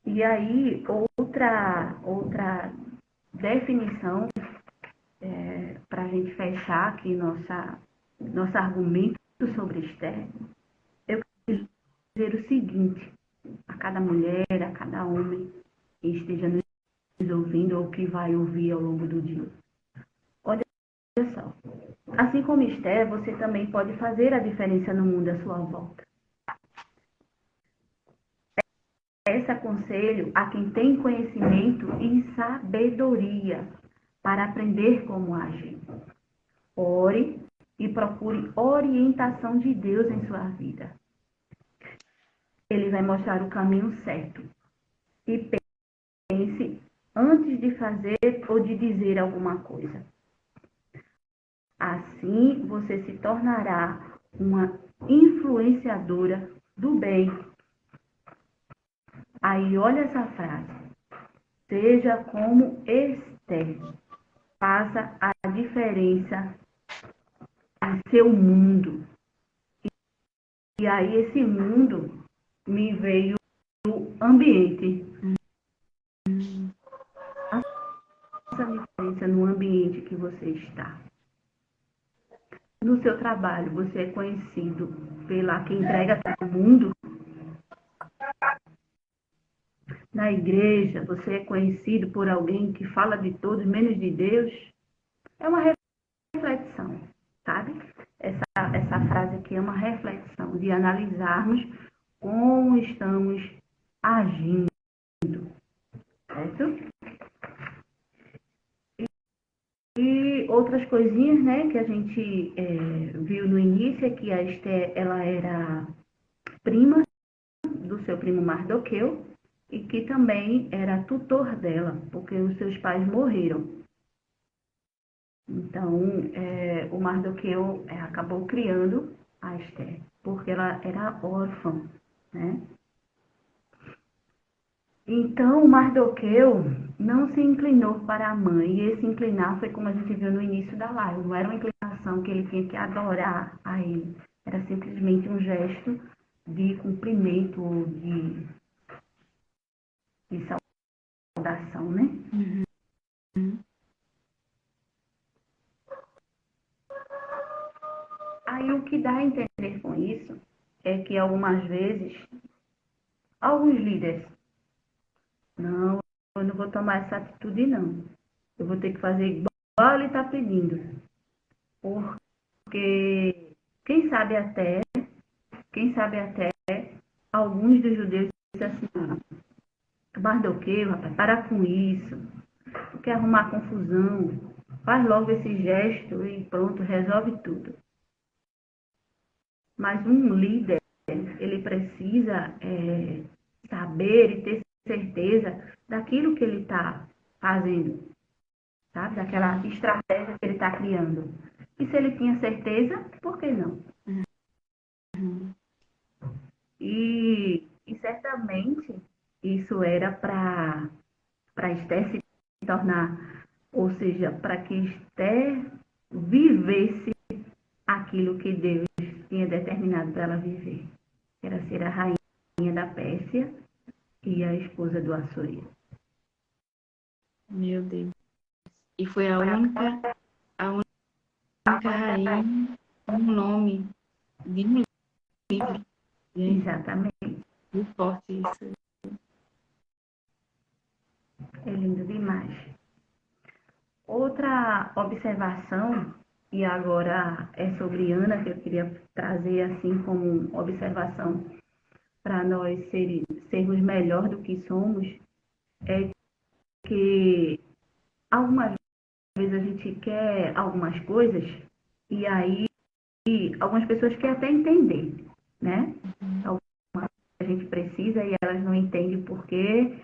E aí, outra definição para a gente fechar aqui nosso argumento sobre Esther, eu quero dizer o seguinte, a cada mulher, a cada homem que esteja nos ouvindo ou que vai ouvir ao longo do dia. Olha só, assim como Esther, você também pode fazer a diferença no mundo à sua volta. Esse aconselho a quem tem conhecimento e sabedoria para aprender como agir. Ore e procure orientação de Deus em sua vida. Ele vai mostrar o caminho certo. E pense antes de fazer ou de dizer alguma coisa. Assim, você se tornará uma influenciadora do bem. Aí, olha essa frase. Seja como Esther. Faça a diferença em seu mundo. E aí, esse mundo me veio do ambiente. Faça a diferença no ambiente que você está. No seu trabalho, você é conhecido pela que entrega todo mundo. Na igreja, você é conhecido por alguém que fala de todos, menos de Deus. É uma reflexão, sabe? Essa frase aqui é uma reflexão de analisarmos como estamos agindo, certo? E outras coisinhas, né, que a gente viu no início é que a Esther, ela era prima do seu primo Mardoqueu e que também era tutor dela, porque os seus pais morreram. Então, o Mardoqueu acabou criando a Esther, porque ela era órfã, né? Então, o Mardoqueu não se inclinou para a mãe, e esse inclinar foi como a gente viu no início da live, não era uma inclinação que ele tinha que adorar a ele, era simplesmente um gesto de cumprimento ou de saudação, né? Uhum. Aí o que dá a entender com isso é que algumas vezes, alguns líderes, não, eu não vou tomar essa atitude não, eu vou ter que fazer igual ele está pedindo, porque quem sabe até alguns dos judeus dizem assim, Mardoqueu, rapaz, para com isso, não quer arrumar confusão, faz logo esse gesto e pronto, resolve tudo. Mas um líder, ele precisa saber e ter certeza daquilo que ele está fazendo, sabe? Daquela estratégia que ele está criando. E se ele tinha certeza, por que não? Uhum. E certamente isso era para Esther se tornar, ou seja, para que Esther vivesse aquilo que Deus tinha determinado para ela viver. Era ser a rainha da Pérsia e a esposa do Açoria. Meu Deus. E foi a única rainha com um nome de um livro. Gente, Exatamente. muito forte isso. É lindo demais. Outra observação, e agora é sobre Ana, que eu queria trazer assim como observação para nós sermos melhor do que somos, é que algumas vezes a gente quer algumas coisas e aí algumas pessoas querem até entender, né? Algumas a gente precisa e elas não entendem por quê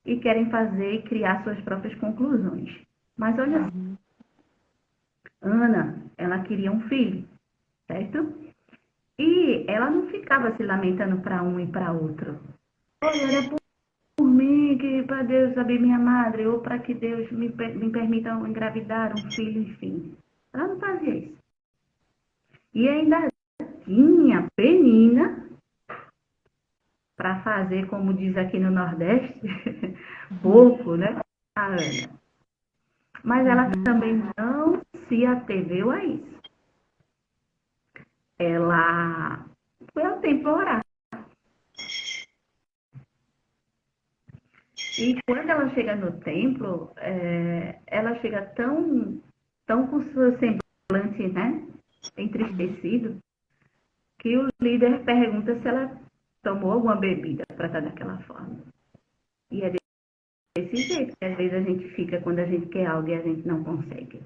e querem fazer e criar suas próprias conclusões. Mas olha, Ana, ela queria um filho, certo? E ela não ficava se lamentando para um e para outro. Olha, era por mim, que para Deus saber minha madre, ou para que Deus me permita engravidar um filho, enfim. Ela não fazia isso. E ainda tinha penina para fazer, como diz aqui no Nordeste, pouco, né? A Ana. Mas ela também não se ateveu a isso. Ela foi ao templo orar. E quando ela chega no templo, ela chega tão com seu semblante, né, entristecido, que o líder pergunta se ela tomou alguma bebida para estar daquela forma. E é desse jeito que às vezes a gente fica quando a gente quer algo e a gente não consegue.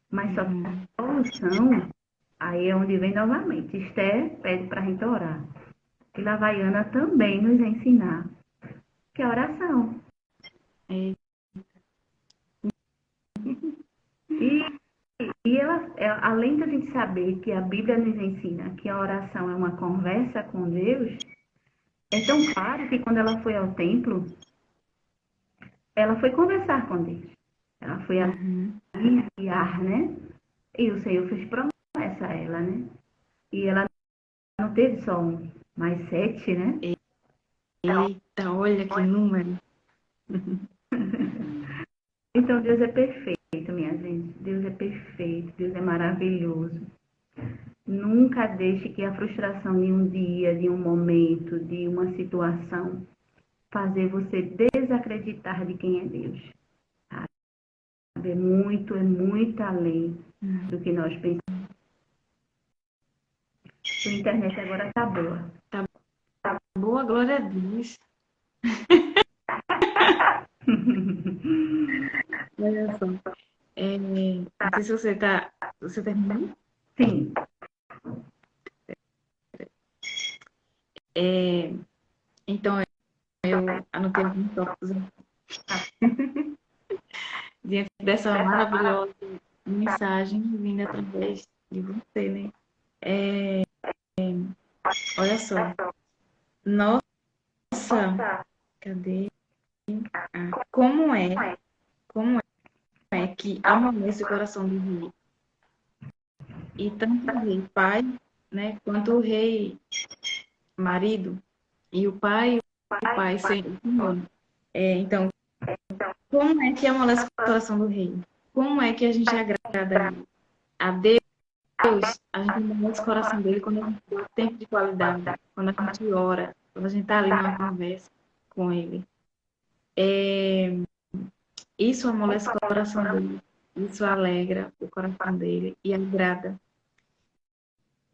Mas só que a solução, aí é onde vem novamente. Esther pede para a gente orar. E Lavaiana também nos ensinar que é oração. É. E além da gente saber que a Bíblia nos ensina que a oração é uma conversa com Deus, é tão claro que quando ela foi ao templo, ela foi conversar com Deus. Ela foi aliviar, né? E o Senhor fez promessa a ela, né? E ela não teve só um, mas 7, né? Eita, olha que número. Então Deus é perfeito, minha gente. Deus é perfeito, Deus é maravilhoso. Nunca deixe que a frustração de um dia, de um momento, de uma situação, fazer você desacreditar de quem é Deus. Sabe? É muito além do que nós pensamos. A internet agora tá boa. Tá boa, glória a Deus. Olha só. Não sei se você tá. Você terminou? Sim. Então, eu anotei alguns tópicos diante dessa maravilhosa mensagem vinda através de você, né? Olha só. Nossa, cadê? Como é que amolece o coração do rei? E tanto o rei pai, né, quanto o rei marido, e o pai sempre. Então, como é que amolece o coração do rei? Como é que a gente agrada a Deus? A gente amolece o coração dele quando a gente tem tempo de qualidade, quando a gente ora, quando a gente está ali numa conversa com ele. Isso amolece o coração dele, isso alegra o coração dele e agrada.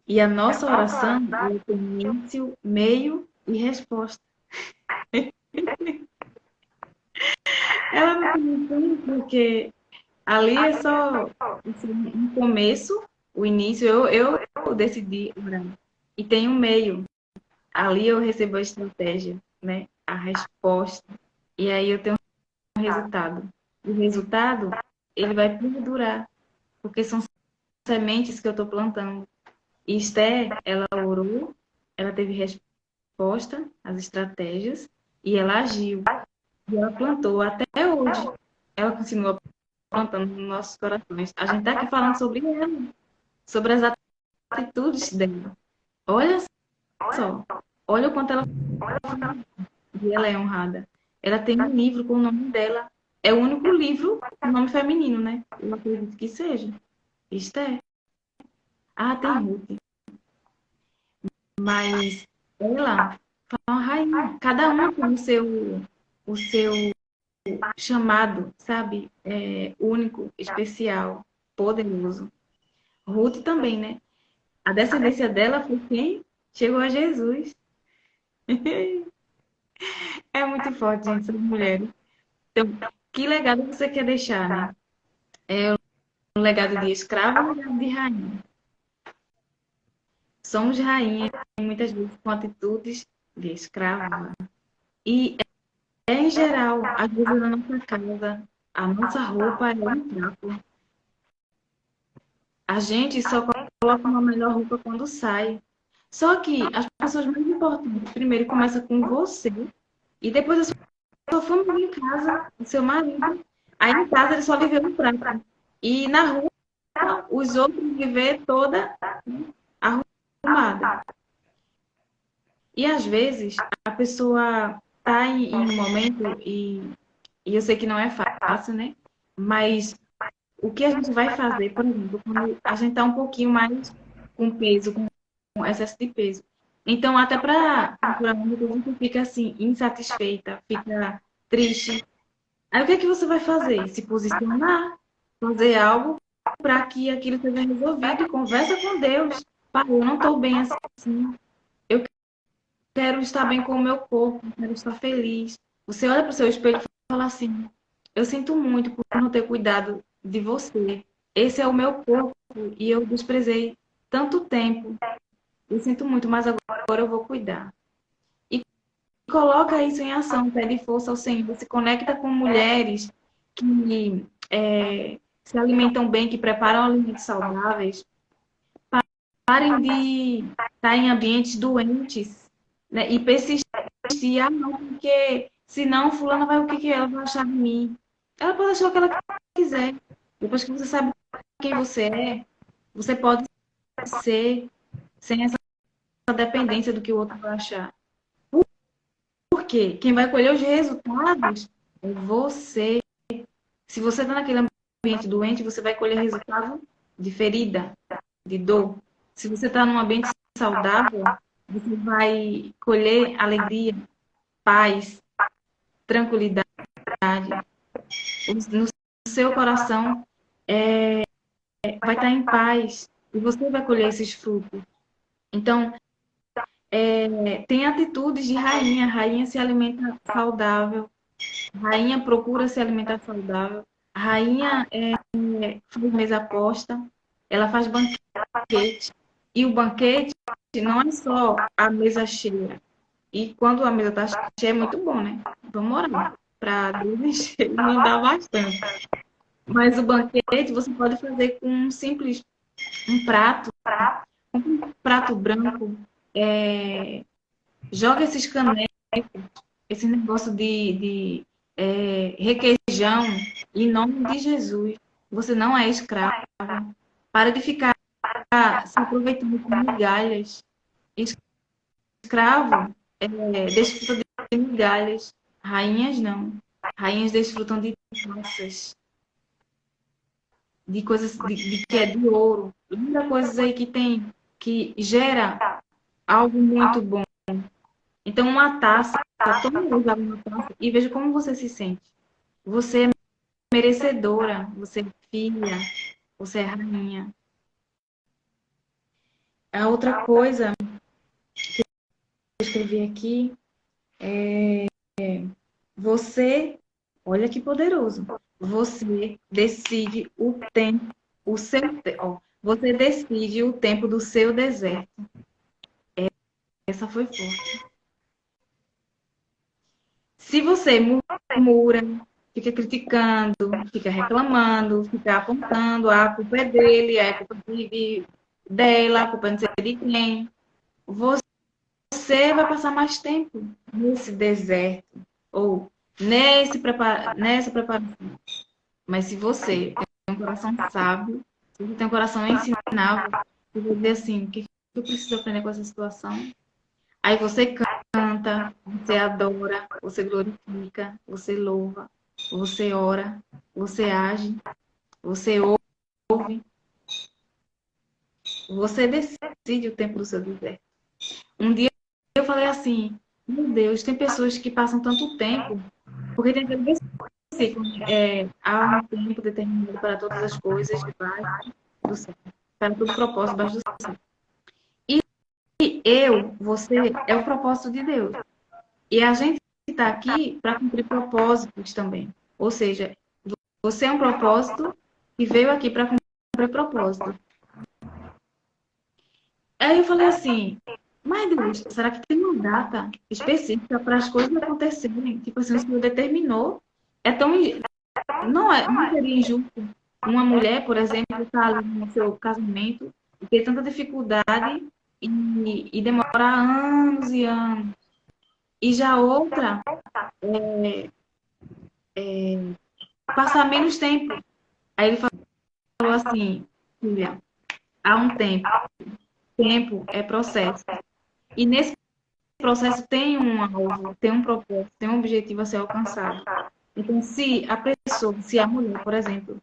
E a nossa oração tem início, meio e resposta. Ela não tem fim, porque ali é só um começo, o início, eu decidi orar. E tem um meio. Ali eu recebo a estratégia, né? A resposta. E aí eu tenho um resultado. O resultado, ele vai perdurar, porque são sementes que eu estou plantando. E Esther, ela orou, ela teve resposta às estratégias e ela agiu. E ela plantou até hoje. Ela continua plantando nos nossos corações. A gente está aqui falando sobre ela, sobre as atitudes dela. Olha só, olha o quanto ela e ela é honrada. Ela tem um livro com o nome dela. É o único livro com nome feminino, né? Eu acredito que seja. Esther. Ah, tem Ruth. Mas ela foi uma rainha. Cada uma tem o seu chamado, sabe? Único, especial, poderoso. Ruth também, né? A descendência dela foi quem chegou a Jesus. É muito forte, gente, essas mulheres. Então, que legado você quer deixar, né? É um legado de escravo ou um legado de rainha? somos rainhas, muitas vezes com atitudes de escrava. E, em geral, às vezes na nossa casa, a nossa roupa é um trapo. A gente só coloca uma melhor roupa quando sai. Só que as pessoas mais importantes, primeiro começa com você, e depois a sua família em casa, o seu marido. Aí em casa ele só lhe vê um prato. E na rua, os outros lhe vê toda arrumada. E às vezes a pessoa está em um momento, e eu sei que não é fácil, né? Mas o que a gente vai fazer, por exemplo, quando a gente está um pouquinho mais com peso, com excesso de peso. Então, até para procurar uma coisa, a gente fica assim, insatisfeita, fica triste. Aí o que é que você vai fazer? Se posicionar, fazer algo para que aquilo seja resolvido e conversa com Deus. Pai, eu não estou bem assim. Eu quero estar bem com o meu corpo, quero estar feliz. Você olha para o seu espelho e fala assim: eu sinto muito por não ter cuidado de você. Esse é o meu corpo e eu desprezei tanto tempo. Eu sinto muito, mas agora eu vou cuidar. E coloca isso em ação, pede força ao Senhor, se conecta com mulheres que se alimentam bem, que preparam alimentos saudáveis. Parem de estar em ambientes doentes, né? E persistir, não, porque senão fulana vai, o que ela vai achar de mim? Ela pode achar o que ela quiser. Depois que você sabe quem você é, você pode ser sem essa dependência do que o outro vai achar. Por quê? Quem vai colher os resultados é você. Se você está naquele ambiente doente, você vai colher resultado de ferida, de dor. Se você está num ambiente saudável, você vai colher alegria, paz, tranquilidade. No seu coração vai estar em paz e você vai colher esses frutos. Então, tem atitudes de rainha. Rainha se alimenta saudável. Rainha procura se alimentar saudável. Rainha faz mesa posta. Ela faz banquete. E o banquete não é só a mesa cheia. E quando a mesa está cheia, é muito bom, né? Vamos orar para Deus encher e mandar bastante. Mas o banquete você pode fazer com um simples um prato branco. Joga esses canecos, esse negócio de requeijão, em nome de Jesus. Você não é escravo. Para de ficar se aproveitando com migalhas. Escravo desfruta de migalhas. Rainhas não. Rainhas desfrutam de taças, de coisas de que é de ouro. Muitas coisas aí que gera algo muito bom. Então, uma taça, toma uma taça e veja como você se sente. Você é merecedora, você é filha, você é rainha. A outra coisa que eu escrevi aqui é você, olha que poderoso. Você decide o tempo, você decide o tempo do seu deserto. Essa foi forte. Se você murmura, fica criticando, fica reclamando, fica apontando, a culpa é dele, a culpa dela, a culpa é não sei de quem, você vai passar mais tempo nesse deserto ou nessa preparação. Mas se você tem um coração sábio, se você tem um coração ensinável, você vai dizer assim, o que eu preciso aprender com essa situação? Aí você canta, você adora, você glorifica, você louva, você ora, você age, você ouve, você decide o tempo do seu deserto. Um dia eu falei assim, meu Deus, tem pessoas que passam tanto tempo, porque tem aquele versículo, há um tempo determinado para todas as coisas debaixo do céu, para todo propósito debaixo do céu. E você, é o propósito de Deus. E a gente está aqui para cumprir propósitos também. Ou seja, você é um propósito e veio aqui para cumprir propósito. Aí eu falei assim, mas Deus, será que tem uma data específica para as coisas acontecerem? Tipo assim, o Senhor determinou. É tão, não seria injusto uma mulher, por exemplo, estar ali no seu casamento e ter tanta dificuldade e demorar anos e anos. E já outra, passar menos tempo. Aí ele falou assim, filha, há um tempo. Tempo é processo. E nesse processo tem um alvo, tem um propósito, tem um objetivo a ser alcançado. Então, se a pessoa, se a mulher, por exemplo,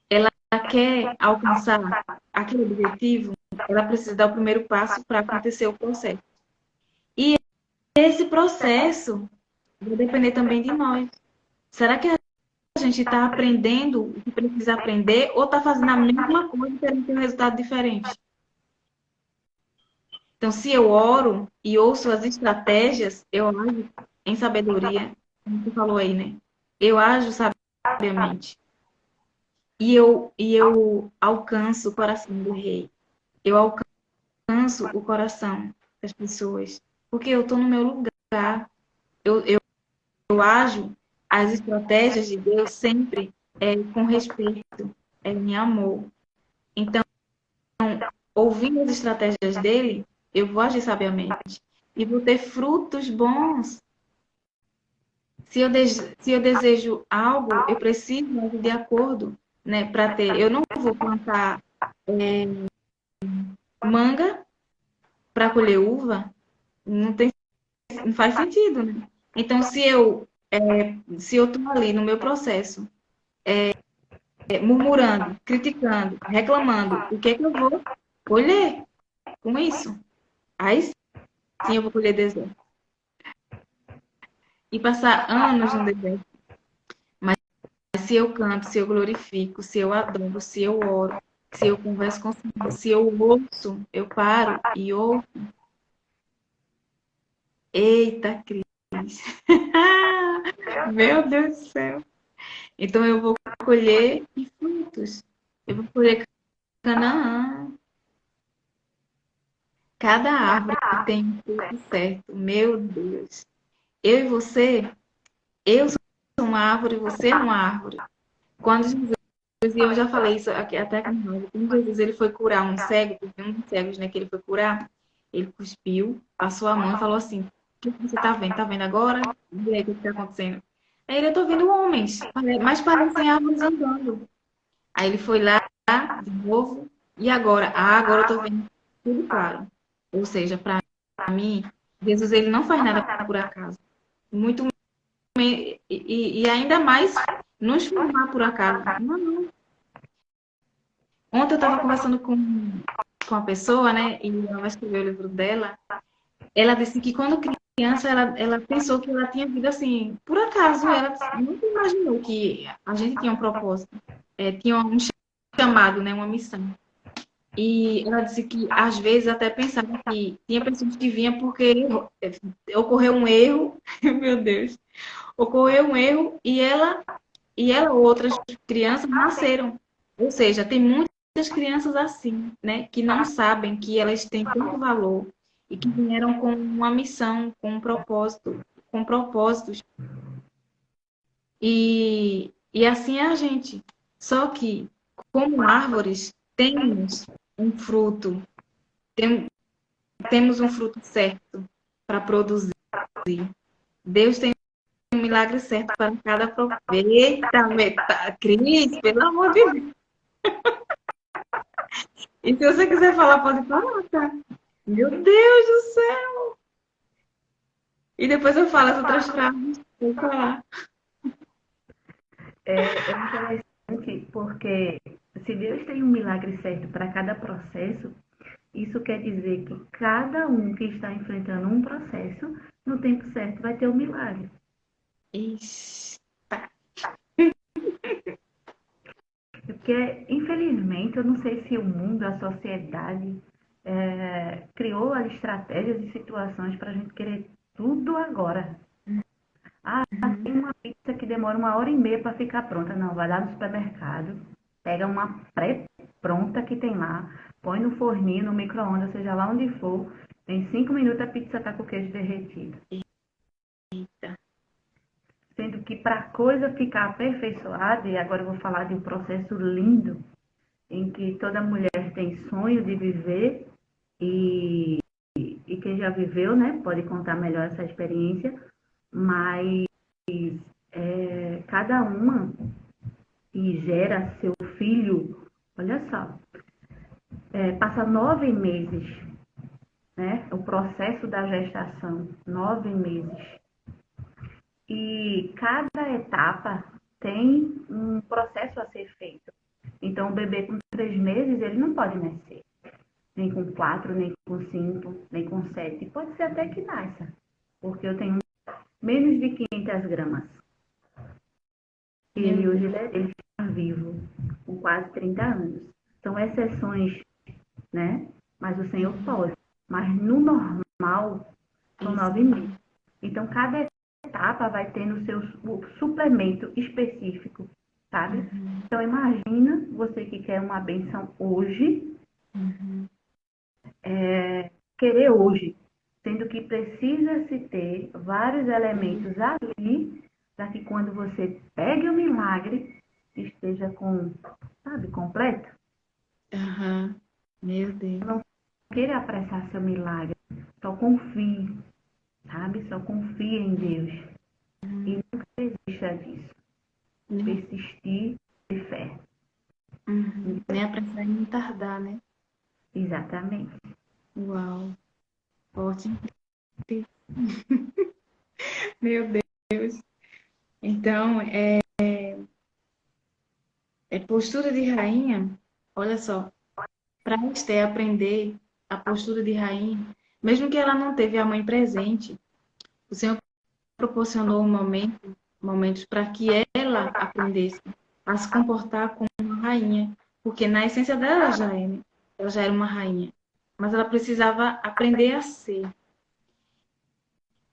ela quer alcançar aquele objetivo, ela precisa dar o primeiro passo para acontecer o processo. E esse processo vai depender também de nós. Será que a gente está aprendendo o que precisa aprender ou está fazendo a mesma coisa e querendo ter um resultado diferente? Então, se eu oro e ouço as estratégias, eu ajo em sabedoria, como você falou aí, né? Eu ajo sabiamente. E eu alcanço o coração do rei. Eu alcanço o coração das pessoas. Porque eu estou no meu lugar. Eu ajo as estratégias de Deus sempre com respeito, em amor. Então, ouvindo as estratégias dele, eu vou agir sabiamente. E vou ter frutos bons. Se eu desejo algo, eu preciso agir de acordo, né, para ter. Eu não vou plantar manga para colher uva, não tem, não faz sentido, né? Então, se eu estou ali no meu processo, murmurando, criticando, reclamando, o que é que eu vou colher com isso? Aí sim eu vou colher deserto. E passar anos no deserto. Mas se eu canto, se eu glorifico, se eu adoro, se eu oro, se eu converso com o Senhor, se eu ouço, eu paro e ouço. Eita, Cris! Meu Deus do céu! Então eu vou colher frutos. Eu vou colher Canaã. Cada árvore tem um fruto certo. Meu Deus! Eu e você, eu sou uma árvore, você é uma árvore. Quando Jesus, e eu já falei isso aqui até com nós, quando Jesus ele foi curar um cego, um dos cegos, né, que ele foi curar, ele cuspiu, passou a mão e falou assim: o que você está vendo? Está vendo agora? E aí, o que está acontecendo? Aí ele, eu estou vendo homens, mas parecem árvores andando. Aí ele foi lá de novo, e agora? Ah, agora eu estou vendo tudo claro. Ou seja, para mim, Jesus ele não faz nada por acaso. Muito e ainda mais nos formar por acaso. Não, não. Ontem eu estava conversando com uma pessoa, né? E ela vai escrever o livro dela. Ela disse que quando criança ela pensou que ela tinha vida assim, por acaso. Ela nunca imaginou que a gente tinha um propósito, tinha um chamado, né? Uma missão. E ela disse que às vezes até pensava que tinha pessoas que vinham porque ocorreu um erro, meu Deus, ocorreu um erro e ela ou outras crianças nasceram. Ou seja, tem muitas crianças assim, né, que não sabem que elas têm tanto valor e que vieram com uma missão, com um propósito, com propósitos. E assim é a gente. Só que, como árvores, temos um fruto, tem, temos um fruto certo para produzir. Deus tem um milagre certo para cada propósito. Eita, Cris, pelo amor de Deus. E se você quiser falar, pode falar, tá? Meu Deus do céu! E depois eu falo as outras frases. Vou falar. É interessante porque se Deus tem um milagre certo para cada processo, isso quer dizer que cada um que está enfrentando um processo, no tempo certo vai ter um milagre. Ixi. Porque, infelizmente, eu não sei se o mundo, a sociedade, criou as estratégias e situações para a gente querer tudo agora. Ah, tem uma pizza que demora 1 hora e meia para ficar pronta. Não, vai lá no supermercado, pega uma pré-pronta que tem lá, põe no forninho, no micro-ondas, seja lá onde for. Em 5 minutos a pizza tá com o queijo derretido. Eita. Sendo que para a coisa ficar aperfeiçoada, e agora eu vou falar de um processo lindo, em que toda mulher tem sonho de viver, e quem já viveu, né, pode contar melhor essa experiência, mas cada uma que gera seu filho, olha só, passa 9 meses, né, o processo da gestação, 9 meses. E cada etapa tem um processo a ser feito. Então, o bebê com 3 meses, ele não pode nascer. Nem com 4, nem com 5, nem com 7. Pode ser até que nasça. Porque eu tenho menos de 500 gramas. E ele hoje ele está vivo, com quase 30 anos. São exceções, né? Mas o Senhor pode. Mas no normal, são 9 meses. Então, cada etapa vai ter no seu suplemento específico, sabe? Então, imagina você que quer uma benção hoje, querer hoje, sendo que precisa se ter vários elementos ali para que quando você pegue o milagre, esteja sabe, completo. Meu Deus. Não queira apressar seu milagre, só confie, sabe? Só confie em Deus. E nunca desista disso. Persistir de fé. Nem apressar e nem tardar, né? Exatamente. Uau. Forte. Meu Deus. Então, postura de rainha, olha só, para Esther aprender a postura de rainha, mesmo que ela não teve a mãe presente, o Senhor proporcionou momentos para que ela aprendesse a se comportar como uma rainha, porque na essência dela ela já era uma rainha, mas ela precisava aprender a ser.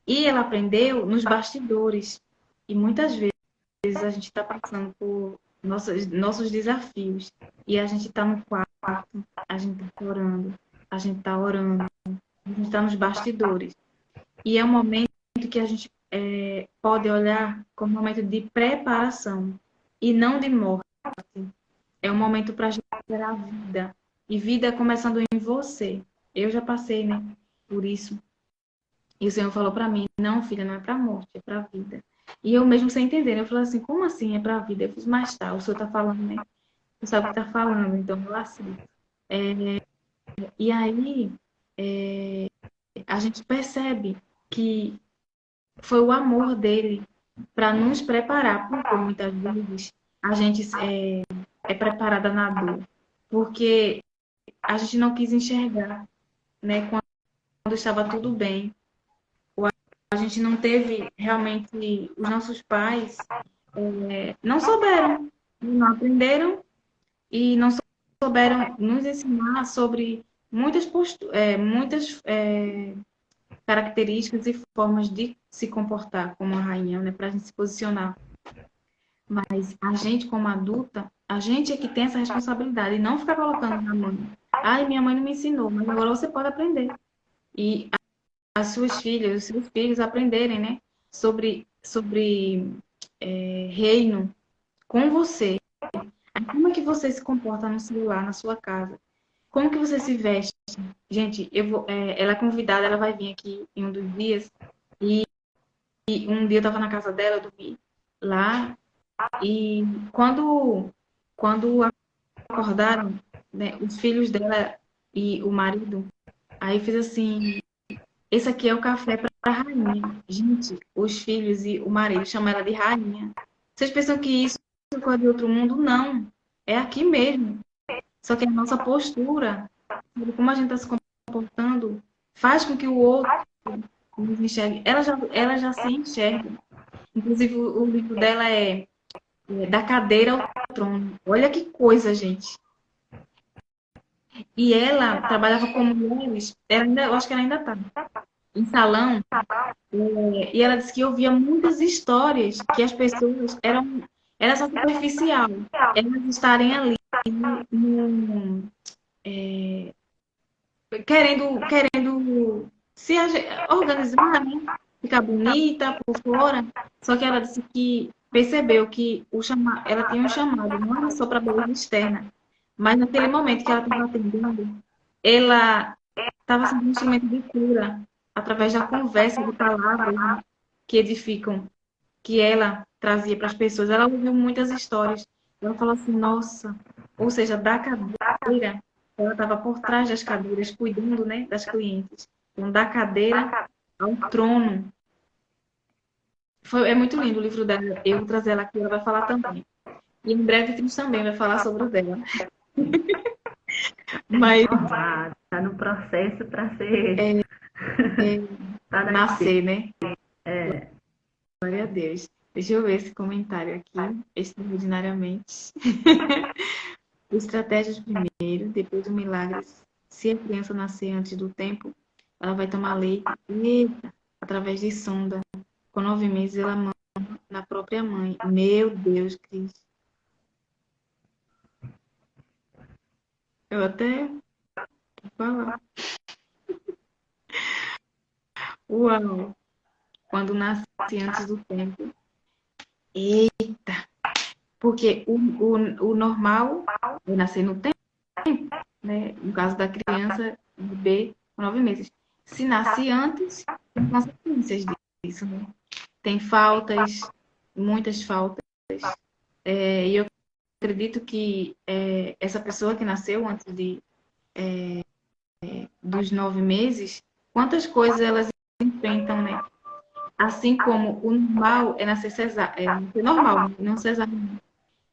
E ela aprendeu nos bastidores. E muitas vezes a gente está passando por nossos desafios. E a gente está no quarto, a gente está orando, a gente está orando, a gente está nos bastidores. E é um momento que a gente pode olhar como um momento de preparação e não de morte. É um momento para a gente gerar vida. E vida começando em você. Eu já passei, né, por isso. E o Senhor falou para mim, não, filha, não é para morte, é para vida. E eu mesmo sem entender, eu falei assim, como assim é para vida? Eu fiz, mas tá, o Senhor tá falando, né? Você sabe o que tá falando, então eu aceito. E aí, a gente percebe que foi o amor dele para nos preparar, porque muitas vezes a gente é preparada na dor, porque a gente não quis enxergar, né, quando estava tudo bem. A gente não teve realmente, os nossos pais não souberam, não aprenderam e não souberam nos ensinar sobre muitas características e formas de se comportar como uma rainha, né, para a gente se posicionar. Mas a gente, como adulta, a gente é que tem essa responsabilidade e não ficar colocando na mãe. Ai, minha mãe não me ensinou, mas agora você pode aprender. E as suas filhas, os seus filhos aprenderem, né, sobre reino com você. Como é que você se comporta no celular, na sua casa? Como que você se veste? Gente, ela é convidada, ela vai vir aqui em um dos dias. E um dia eu estava na casa dela, eu dormi lá. E quando acordaram, né, os filhos dela e o marido, aí fez assim, esse aqui é o café para a rainha. Gente, os filhos e o marido chamam ela de rainha. Vocês pensam que isso é coisa de outro mundo? Não. É aqui mesmo. Só que a nossa postura, como a gente está se comportando, faz com que o outro nos enxergue. Ela já se enxerga. Inclusive, o livro dela é Da Cadeira ao Trono. Olha que coisa, gente. E ela trabalhava com mulheres, eu acho que ela ainda está, em salão, e ela disse que ouvia muitas histórias que as pessoas era só superficial, elas estarem ali no, querendo organizar, né? Ficar bonita por fora. Só que ela disse que percebeu que ela tinha um chamado, não era só para beleza externa. Mas naquele momento que ela estava atendendo, ela estava sendo um instrumento de cura através da conversa, de palavras, né, que edificam, que ela trazia para as pessoas. Ela ouviu muitas histórias. Ela falou assim, nossa, ou seja, da cadeira, ela estava por trás das cadeiras, cuidando, né, das clientes. Então, da cadeira ao trono. É muito lindo o livro dela. Eu vou trazer ela aqui, ela vai falar também. E em breve Cris também vai falar sobre o dela. Mas Tá no processo para ser. Tá nascer. nascer, né? Glória a Deus. Deixa eu ver esse comentário aqui, extraordinariamente. Estratégias primeiro, depois do milagre. Se a criança nascer antes do tempo, ela vai tomar leite, eita, através de sonda. Com 9 meses, ela mama na própria mãe. Meu Deus, Cris. Eu até vou falar. Uau! Quando nasce antes do tempo. Eita! Porque o normal é nascer no tempo, né? No caso da criança, bebê, com 9 meses. Se nasce antes, tem consequências disso, né? Tem faltas, muitas faltas. E eu acredito que essa pessoa que nasceu antes dos 9 meses, quantas coisas elas enfrentam, né? Assim como o normal é nascer normal, não cesariano.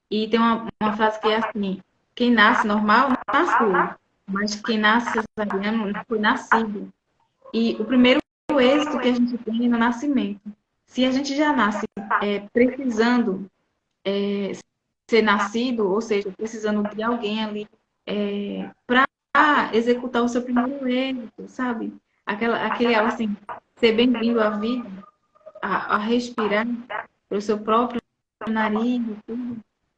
E tem uma frase que é assim: quem nasce normal não nasceu, mas quem nasce cesariano não foi nascido. E o primeiro êxito que a gente tem é no nascimento. Se a gente já nasce precisando ser nascido, ou seja, precisando de alguém ali para executar o seu primeiro êxito, sabe? Aquele assim, ser bem-vindo à vida, a respirar pelo seu próprio nariz, tudo.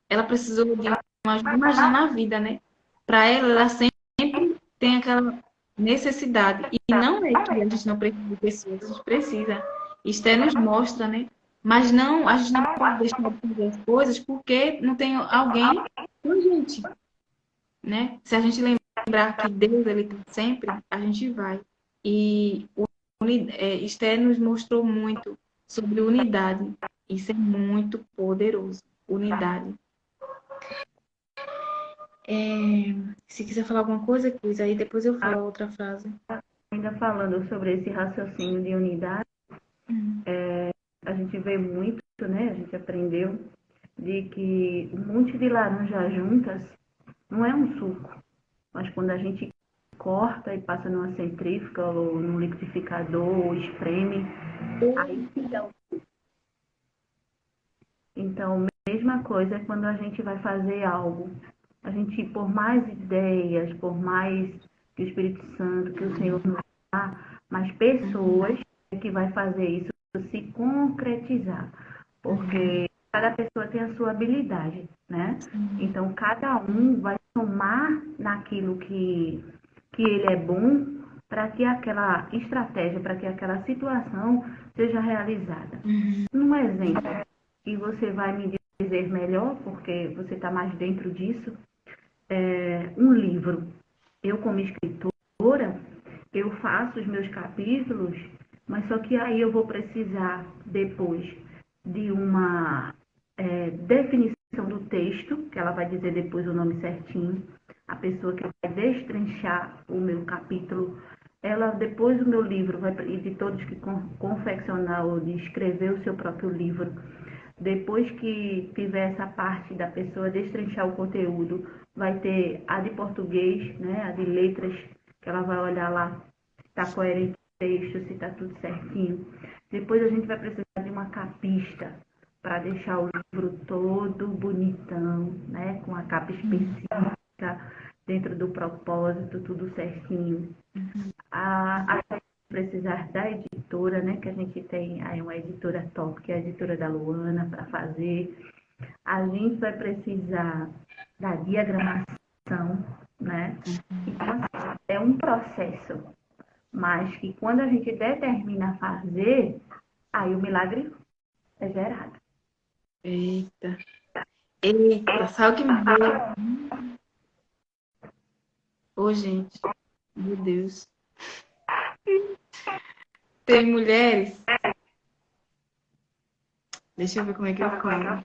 Ela precisou de uma ajuda. Imagina na vida, né? Para ela sempre tem aquela necessidade. E não é que a gente não precisa de pessoas, a gente precisa. Isto nos mostra, né? Mas não, a gente não pode deixar de fazer as coisas porque não tem alguém com a gente, né? Se a gente lembrar que Deus ele está sempre, a gente vai. E Esther nos mostrou muito sobre unidade. Isso é muito poderoso. Unidade. Se quiser falar alguma coisa, Cris, aí depois eu falo a outra frase. Ainda falando sobre esse raciocínio de unidade, a gente vê muito, né? A gente aprendeu de que um monte de laranja juntas não é um suco, mas quando a gente corta e passa numa centrífuga ou num liquidificador ou espreme, aí se dá. Então, mesma coisa é quando a gente vai fazer algo. A gente, por mais ideias, por mais que o Espírito Santo, que o Senhor nos dá, mas pessoas é que vai fazer isso se concretizar. Porque cada pessoa tem a sua habilidade, né? Então, cada um vai somar naquilo que ele é bom para que aquela estratégia, para que aquela situação seja realizada. Um exemplo, e você vai me dizer melhor, porque você está mais dentro disso, um livro. Eu, como escritora, eu faço os meus capítulos, mas só que aí eu vou precisar, depois de uma definição do texto, que ela vai dizer depois o nome certinho, a pessoa que vai destrinchar o meu capítulo, ela, depois do meu livro, e de todos que confeccionar ou de escrever o seu próprio livro, depois que tiver essa parte da pessoa destrinchar o conteúdo, vai ter a de português, né, a de letras, que ela vai olhar lá se está coerente o texto, se está tudo certinho. Depois a gente vai precisar de uma capista para deixar o livro todo bonitão, né, com a capa específica, dentro do propósito, tudo certinho. A precisar da editora, né? Que a gente tem aí uma editora top, que é a editora da Luana, para fazer. A gente vai precisar da diagramação, né? um processo, mas que quando a gente determina a fazer, aí o milagre é gerado. Eita. Eita, sabe o que me veio? Ô, gente, meu Deus. Tem mulheres. Deixa eu ver como é que eu falo.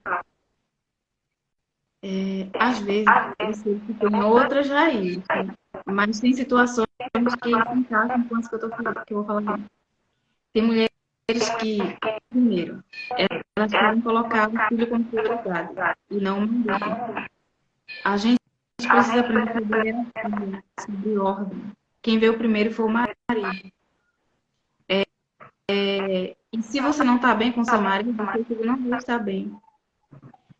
Às vezes, eu sei que tem outras raízes, né? Mas tem situações que se encaixam com as que eu tô falando, que eu vou falar agora. Tem mulheres que, primeiro, elas querem colocar o filho como prioridade e não o marido. A gente precisa aprender sobre hierarquia, sobre ordem. Quem veio primeiro foi o marido. E se você não está bem com seu marido, seu filho não vai estar bem.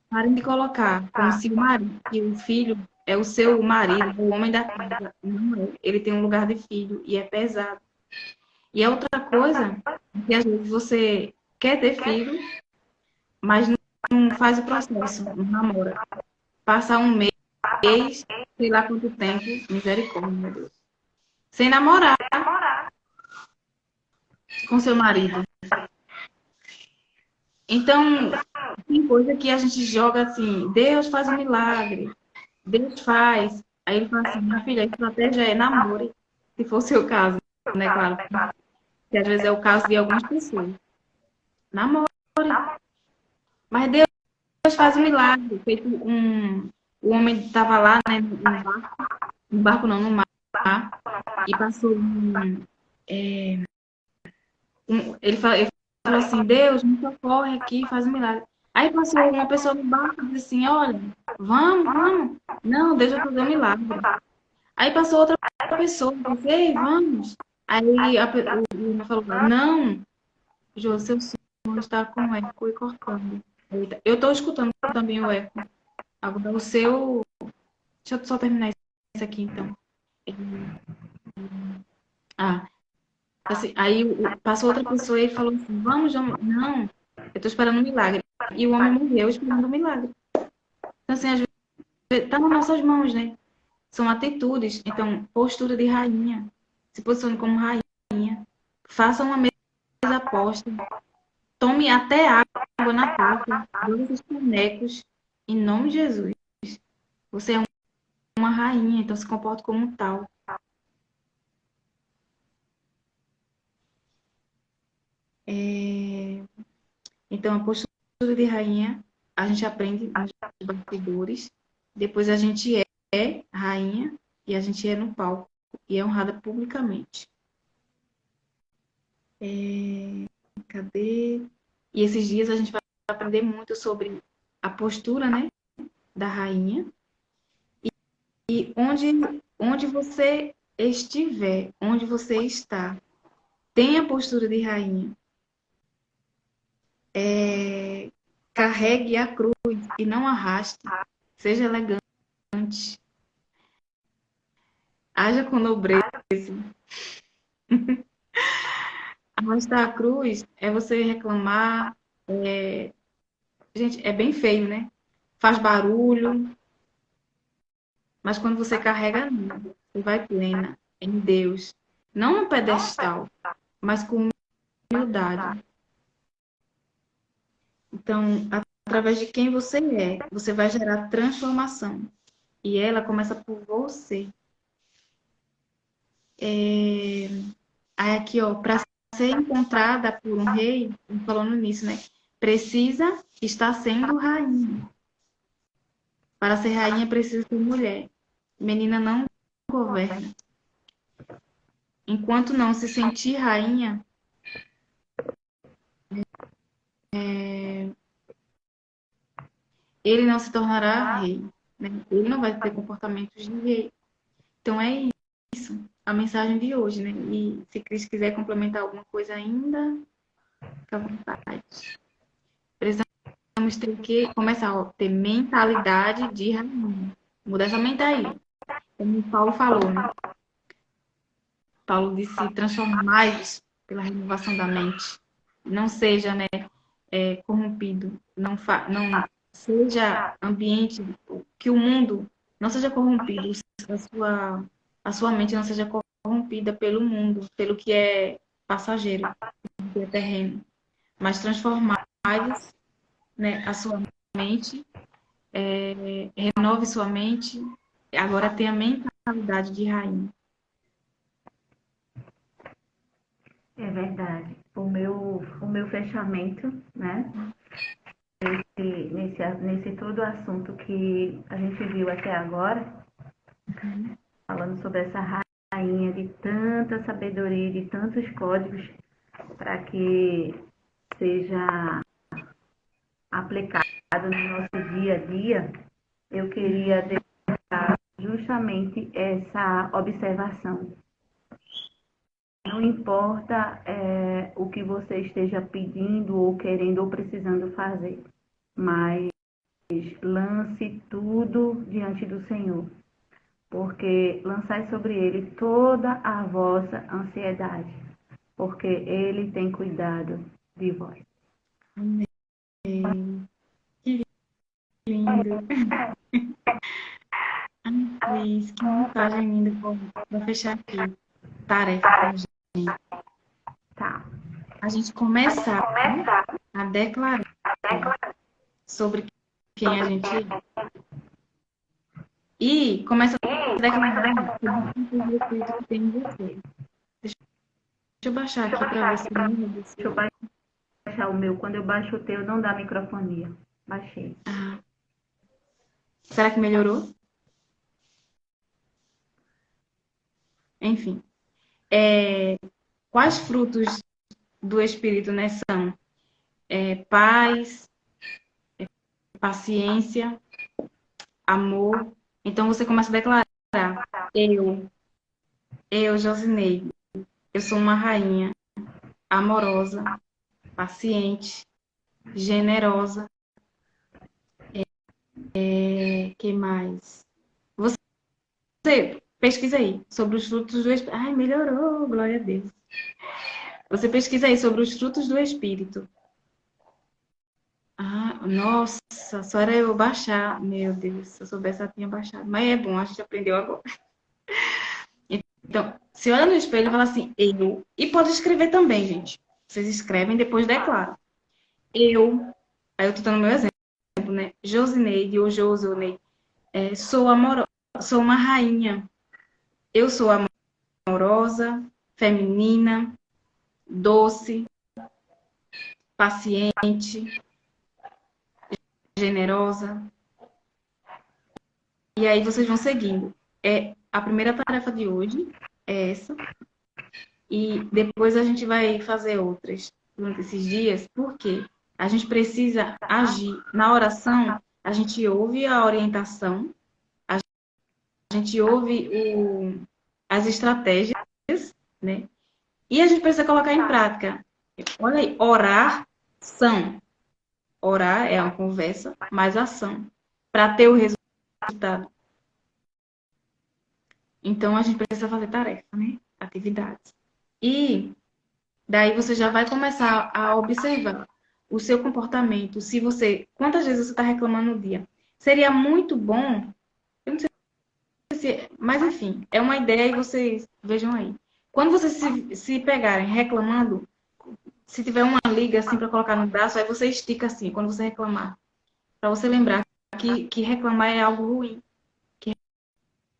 Parem de colocar como se o marido, que o filho é o seu marido, o homem da casa. Não é. Ele tem um lugar de filho e é pesado. E é outra coisa que às vezes você quer ter filho, mas não faz o processo, não namora. Passa um mês, sei lá quanto tempo, misericórdia, meu Deus. Sem namorar com seu marido. Então, tem coisa que a gente joga assim, Deus faz um milagre, Deus faz. Aí ele fala assim, minha filha, a estratégia é namore, se for o seu caso, né, claro. Que às vezes é o caso de algumas pessoas. Namore. Mas Deus faz um milagre. Feito o homem estava lá, né, no barco não, no mar, e passou ele falou assim, Deus, me socorre aqui, faz um milagre. Aí passou uma pessoa no barco e disse assim, olha, vamos. Não, Deus vai fazer um milagre. Aí passou outra pessoa e disse, ei, vamos. Aí o homem falou, não, Jô, seu som está com eco e cortando. Eita, eu estou escutando também o eco. Agora o seu... Deixa eu só terminar isso aqui, então. Ah, assim, aí passou outra pessoa e ele falou assim, vamos. Não, eu estou esperando um milagre. E o homem morreu esperando um milagre. Então, assim, às vezes, está nas nossas mãos, né? São atitudes. Então, postura de rainha. Se posicione como rainha. Faça uma mesa posta. Tome até água na taça. Doe esses bonecos. Em nome de Jesus. Você é uma rainha, então se comporte como tal. Então, a postura de rainha, a gente aprende nos bastidores. Depois a gente é rainha e a gente é no palco. E é honrada publicamente. Cadê? E esses dias a gente vai aprender muito sobre a postura, né, da rainha. E onde você estiver, onde você está, tenha a postura de rainha. Carregue a cruz e não arraste. Seja elegante. Haja com nobreza. Arrastar a cruz é você reclamar. Gente, é bem feio, né? Faz barulho. Mas quando você carrega, não. Você vai plena em Deus. Não no pedestal, mas com humildade. Então, através de quem você é, você vai gerar transformação. E ela começa por você. Aí aqui, ó, para ser encontrada por um rei, falando nisso, né? Precisa estar sendo rainha. Para ser rainha, precisa ser mulher. Menina não governa. Enquanto não se sentir rainha, ele não se tornará rei. Né? Ele não vai ter comportamentos de rei. Então é isso, a mensagem de hoje, né? E se Cris quiser complementar alguma coisa ainda, fica à vontade. Precisamos ter que começar a ter mentalidade de rainha. Mudar essa mentalidade. Como o Paulo falou, né? Paulo disse transformai-vos pela renovação da mente. Não seja, né, corrompido. Não seja ambiente que o mundo não seja corrompido. A sua mente não seja corrompida pelo mundo, pelo que é passageiro, pelo que é terreno, mas transformai-vos, né, a sua mente, renove sua mente, agora tenha a mentalidade de rainha. É verdade. O meu fechamento, né? Nesse todo o assunto que a gente viu até agora, falando sobre essa rainha de tanta sabedoria, de tantos códigos, para que seja aplicado no nosso dia a dia, eu queria deixar justamente essa observação. Não importa o que você esteja pedindo ou querendo ou precisando fazer, mas lance tudo diante do Senhor, porque lançai sobre Ele toda a vossa ansiedade, porque Ele tem cuidado de vós. Amém. Que lindo. Ai, Luiz, que mensagem linda para fechar aqui. Tarefa para a gente. Tá. A gente começar a declarar sobre quem a gente é. E começa a declarar sobre o Espírito que tem em você. Deixa eu baixar aqui para ver se Deixa eu baixar o meu. Quando eu baixo o teu, não dá microfonia. Baixei. Será que melhorou? Enfim. Quais frutos do Espírito, né, são? Paz, paciência, amor. Então você começa a declarar: eu, Josineide, eu sou uma rainha amorosa, paciente, generosa. Que mais? Você pesquisa aí sobre os frutos do Espírito. Ai, melhorou, glória a Deus. Você pesquisa aí sobre os frutos do Espírito. Ah, nossa, só era eu baixar. Meu Deus, se eu soubesse, eu tinha baixado. Mas é bom, a gente aprendeu agora. Então, se olha no espelho e fala assim, eu. E pode escrever também, gente. Vocês escrevem, depois declaram. Eu. Aí eu tô dando meu exemplo, né? Josineide ou Josoneide. Sou amorosa, sou uma rainha. Eu sou amorosa, feminina, doce, paciente, generosa. E aí vocês vão seguindo. A primeira tarefa de hoje é essa. E depois a gente vai fazer outras durante esses dias, porque a gente precisa agir. Na oração, a gente ouve a orientação, a gente ouve as estratégias, né? E a gente precisa colocar em prática. Olha aí, orar, ação. Orar é uma conversa, mais ação. Para ter o resultado. Então, a gente precisa fazer tarefa, né? Atividades. E daí você já vai começar a observar o seu comportamento. Se você, quantas vezes você está reclamando no dia? Seria muito bom, eu não sei se, mas enfim, é uma ideia e vocês vejam aí. Quando vocês se pegarem reclamando, se tiver uma liga assim para colocar no braço, aí você estica assim, quando você reclamar. Para você lembrar que reclamar é algo ruim. Que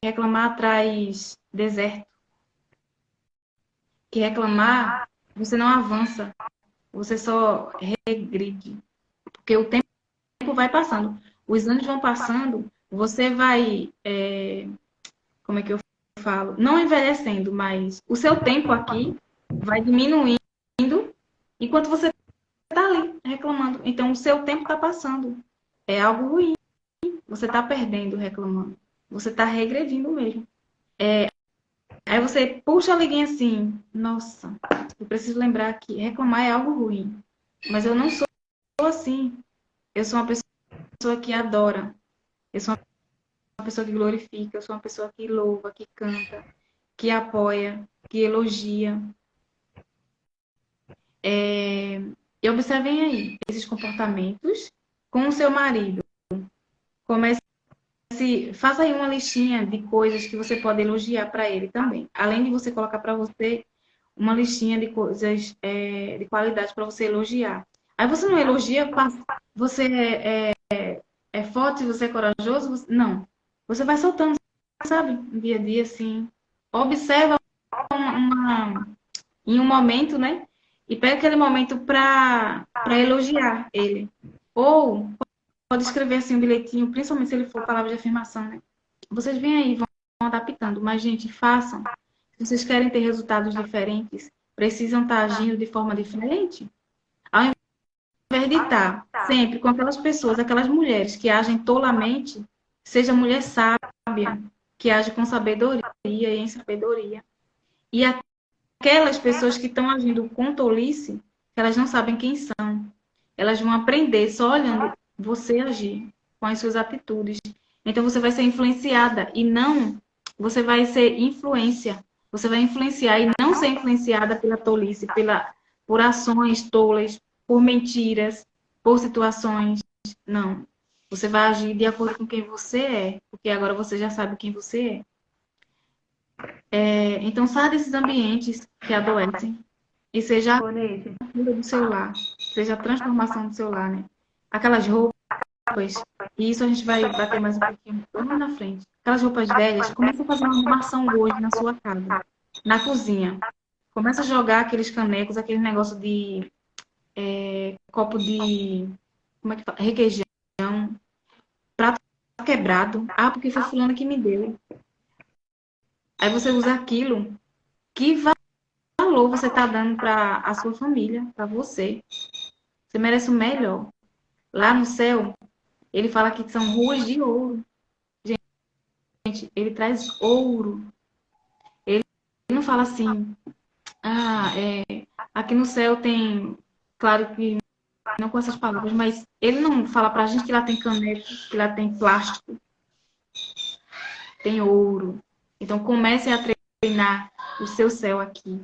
reclamar traz deserto. Que reclamar, você não avança. Você só regride. Porque o tempo vai passando. Os anos vão passando, você vai, como é que eu falo? Não envelhecendo, mas o seu tempo aqui vai diminuindo enquanto você está ali reclamando. Então, o seu tempo está passando. É algo ruim. Você está perdendo reclamando. Você está regredindo mesmo. Aí você puxa a liguinha assim, nossa, eu preciso lembrar que reclamar é algo ruim. Mas eu não sou assim. Eu sou uma pessoa que adora. Eu sou uma pessoa que glorifica. Eu sou uma pessoa que louva, que canta, que apoia, que elogia. E observem aí esses comportamentos com o seu marido. Comece faça aí uma listinha de coisas que você pode elogiar para ele também. Além de você colocar para você uma listinha de coisas de qualidade para você elogiar. Aí você não elogia, você é forte, você é corajoso, não. Você vai soltando, sabe? No dia a dia, assim. Observa em um momento, né? E pega aquele momento para elogiar ele. Ou pode escrever assim um bilhetinho, principalmente se ele for palavra de afirmação, né? Vocês vêm aí, vão adaptando, mas, gente, façam. Se vocês querem ter resultados diferentes, precisam estar agindo de forma diferente. Ao invés de estar sempre com aquelas pessoas, aquelas mulheres que agem tolamente, seja mulher sábia, que age com sabedoria e em sabedoria. E aquelas pessoas que estão agindo com tolice, elas não sabem quem são. Elas vão aprender só olhando você agir com as suas atitudes. Então você vai ser influenciada e não você vai ser influência. Você vai influenciar e não ser influenciada pela tolice, por ações tolas, por mentiras, por situações. Não. Você vai agir de acordo com quem você é, porque agora você já sabe quem você é. Então, saia desses ambientes que adoecem e seja a cura do seu lar, seja a transformação do seu lar, né? Aquelas roupas, e isso a gente vai bater mais um pouquinho lá na frente. Aquelas roupas velhas, começa a fazer uma arrumação hoje na sua casa, na cozinha. Começa a jogar aqueles canecos, aquele negócio de copo de, como é que fala? Requeijão, prato quebrado. Ah, porque foi fulano que me deu. Aí você usa aquilo. Que valor você está dando para a sua família, para você? Você merece o melhor. Lá no céu, ele fala que são ruas de ouro. Gente, ele traz ouro. Ele não fala assim, aqui no céu tem, claro que não com essas palavras, mas ele não fala pra gente que lá tem caneco, que lá tem plástico, tem ouro. Então comece a treinar o seu céu aqui.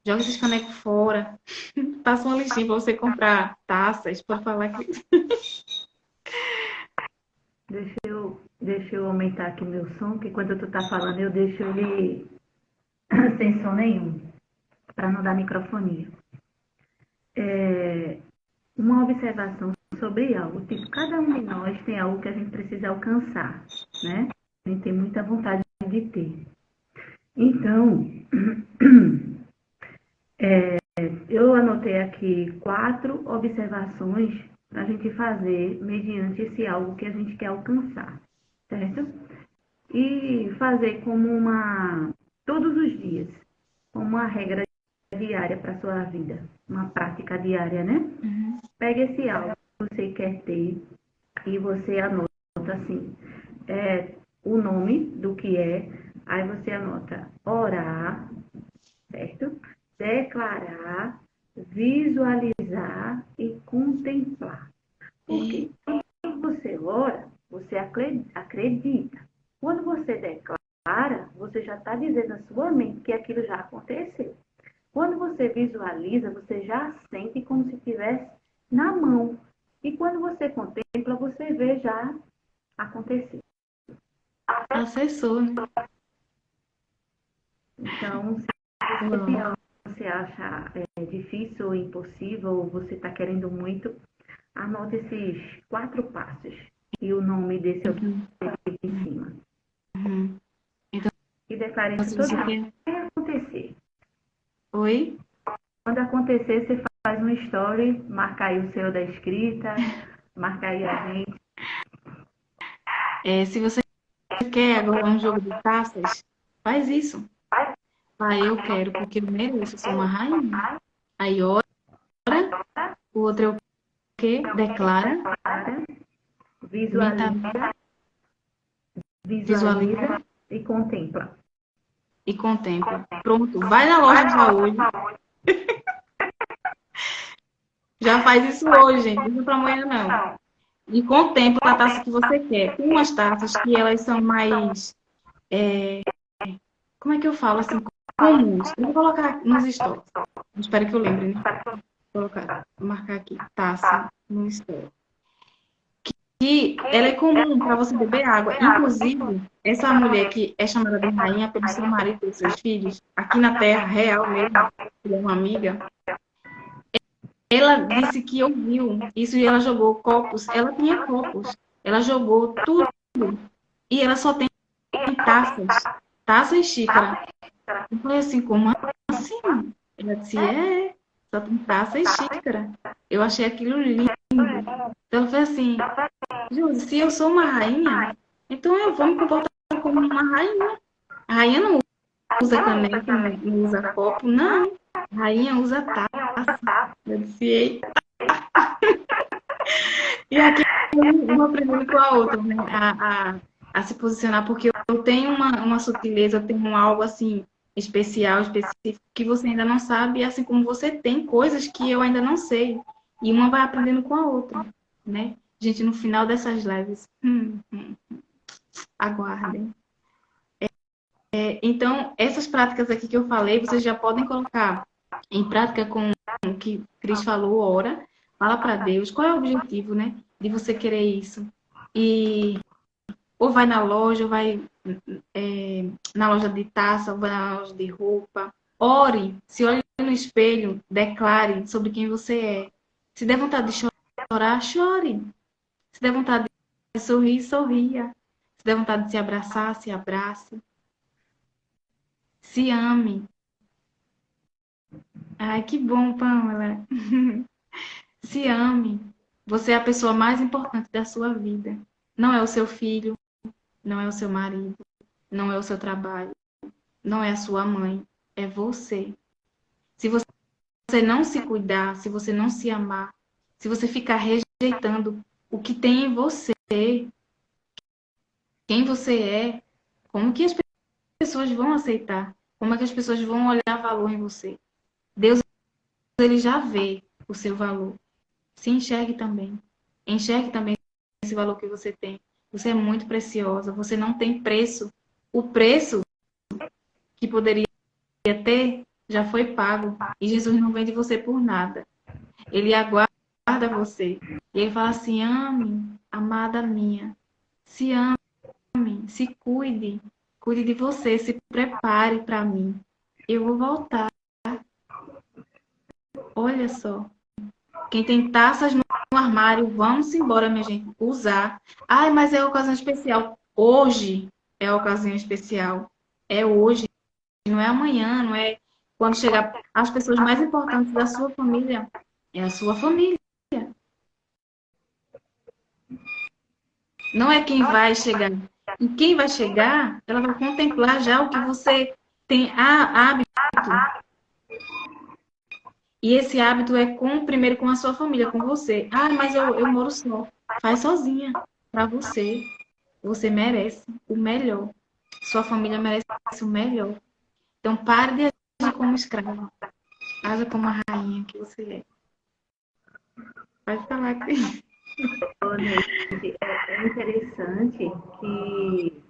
Joga esses canecos fora. Passa uma listinha pra você comprar taças, para falar que... Deixa eu aumentar aqui meu som, porque quando tu tá falando eu deixo ele sem som nenhum, para não dar microfonia. Uma observação sobre algo. Tipo, cada um de nós tem algo que a gente precisa alcançar, né? A gente tem muita vontade de ter. Então, eu anotei aqui 4 observações para a gente fazer mediante esse algo que a gente quer alcançar, certo? E fazer todos os dias, como uma regra diária para a sua vida, uma prática diária, né? Uhum. Pega esse algo que você quer ter e você anota assim, o nome do que é, aí você anota orar, certo? Declarar, visualizar e contemplar. Porque quando você ora, você acredita. Quando você declara, você já está dizendo à sua mente que aquilo já aconteceu. Quando você visualiza, você já sente como se estivesse na mão. E quando você contempla, você vê já acontecer. Acessou, né? Então, se você acha difícil ou impossível, ou você está querendo muito, anote esses 4 passos e o nome desse objetivo em cima. Uhum. Então, E declare isso todo dia. Vai acontecer. Oi? Quando acontecer, você faz um story, marca aí o seu da escrita, marca aí a gente. Se você quer agora um jogo de taças, faz isso. Eu quero, porque eu mereço, eu sou uma rainha. Aí ora, o outro é o quê? Declara, visualiza e contempla. e contempla. Pronto, vai na loja já hoje. Já faz isso hoje, gente. Não para amanhã, não. E contempla a taça que você quer. Tem umas taças que elas são mais... como é que eu falo assim? Comuns. Eu vou colocar nos stories. Espero que eu lembre, né? Vou marcar aqui. Taça no story. que ela é comum para você beber água. Inclusive, essa mulher que é chamada de rainha pelo seu marido e pelos seus filhos, aqui na Terra real mesmo, que é uma amiga, ela disse que ouviu isso e ela jogou copos. Ela tinha copos, ela jogou tudo e ela só tem taças, taça e xícara. Eu falei assim, como assim? Ela disse, só tem taça e xícara. Eu achei aquilo lindo. Então ela falou assim, Josi, se eu sou uma rainha, então eu vou me comportar como uma rainha. A rainha não usa caneca, não usa copo, não. A rainha usa taça. Eu disse, eita. E aqui uma aprendendo com a outra, né? A se posicionar, porque eu tenho uma sutileza, eu tenho algo assim especial, específico, que você ainda não sabe, assim como você tem coisas que eu ainda não sei. E uma vai aprendendo com a outra, né? Gente, no final dessas lives, aguardem. Então, essas práticas aqui que eu falei, vocês já podem colocar em prática com o que Cris falou, ora, fala para Deus, qual é o objetivo, né, de você querer isso. E ou vai na loja, ou vai na loja de taça, ou vai na loja de roupa. Ore, se olhe no espelho, declare sobre quem você é. Se der vontade de chorar, chore. Se der vontade de sorrir, sorria. Se der vontade de se abraçar, se abrace. Se ame. Ai, que bom, Pamela. Se ame. Você é a pessoa mais importante da sua vida. Não é o seu filho, não é o seu marido, não é o seu trabalho, não é a sua mãe, é você. Se você não se cuidar, se você não se amar, se você ficar rejeitando o que tem em você, quem você é, como que as pessoas vão aceitar? Como é que as pessoas vão olhar valor em você? Deus, ele já vê o seu valor. Se enxergue também. Enxergue também esse valor que você tem. Você é muito preciosa, você não tem preço. O preço que poderia ter já foi pago. E Jesus não vende você por nada. Ele aguarda você. E ele fala assim: ame, amada minha. Se ame, se cuide. Cuide de você, se prepare para mim. Eu vou voltar. Olha só. Quem tem taças no armário, vamos embora, minha gente, usar. Ai, mas é ocasião especial. Hoje é a ocasião especial. É hoje, não é amanhã, não é quando chegar. As pessoas mais importantes da sua família é a sua família. Não é quem vai chegar. E quem vai chegar, ela vai contemplar já o que você tem hábito. E esse hábito é primeiro com a sua família, com você. Ah, mas eu moro só. Faz sozinha, para você. Você merece o melhor. Sua família merece o melhor. Então, pare de agir como escrava. Haja como a rainha que você é. Pode falar, Cris. É interessante que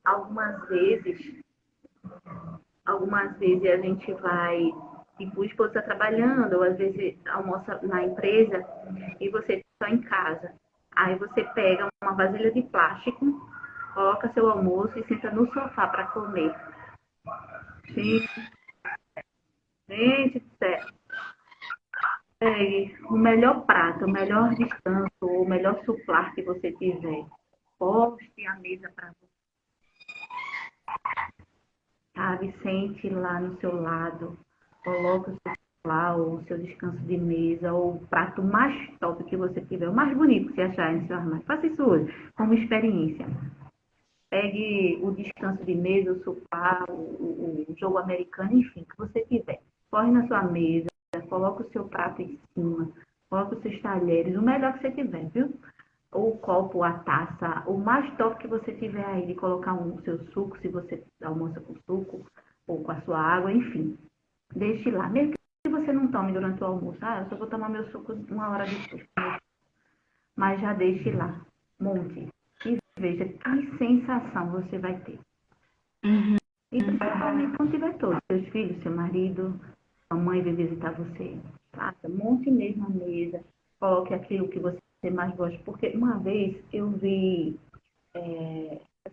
algumas vezes, algumas vezes a gente vai, tipo, o esposo está trabalhando, ou às vezes almoça na empresa e você está em casa. Aí você pega uma vasilha de plástico, coloca seu almoço e senta no sofá para comer. Gente, gente do céu. Pegue o melhor prato, o melhor descanso, o melhor suplar que você tiver. Poste a mesa para você, sabe? Sente lá no seu lado, coloque o seu suplar, ou o seu descanso de mesa, ou o prato mais top que você tiver, o mais bonito que você achar no seu armário. Faça isso hoje, como experiência. Pegue o descanso de mesa, o sofá, o jogo americano, enfim, que você tiver. Corre na sua mesa, coloca o seu prato em cima, coloca os seus talheres, o melhor que você tiver, viu? Ou o copo, a taça, o mais top que você tiver aí de colocar o seu suco, se você almoça com suco, ou com a sua água, enfim. Deixe lá. Mesmo que você não tome durante o almoço, eu só vou tomar meu suco uma hora depois. Mas já deixe lá. Monte. E veja que sensação você vai ter. Uhum. E principalmente quando tiver todos, seus filhos, seu marido, sua mãe vir visitar você. Faça, monte mesmo a mesa, coloque aquilo que você você mais gosta. Porque uma vez eu vi,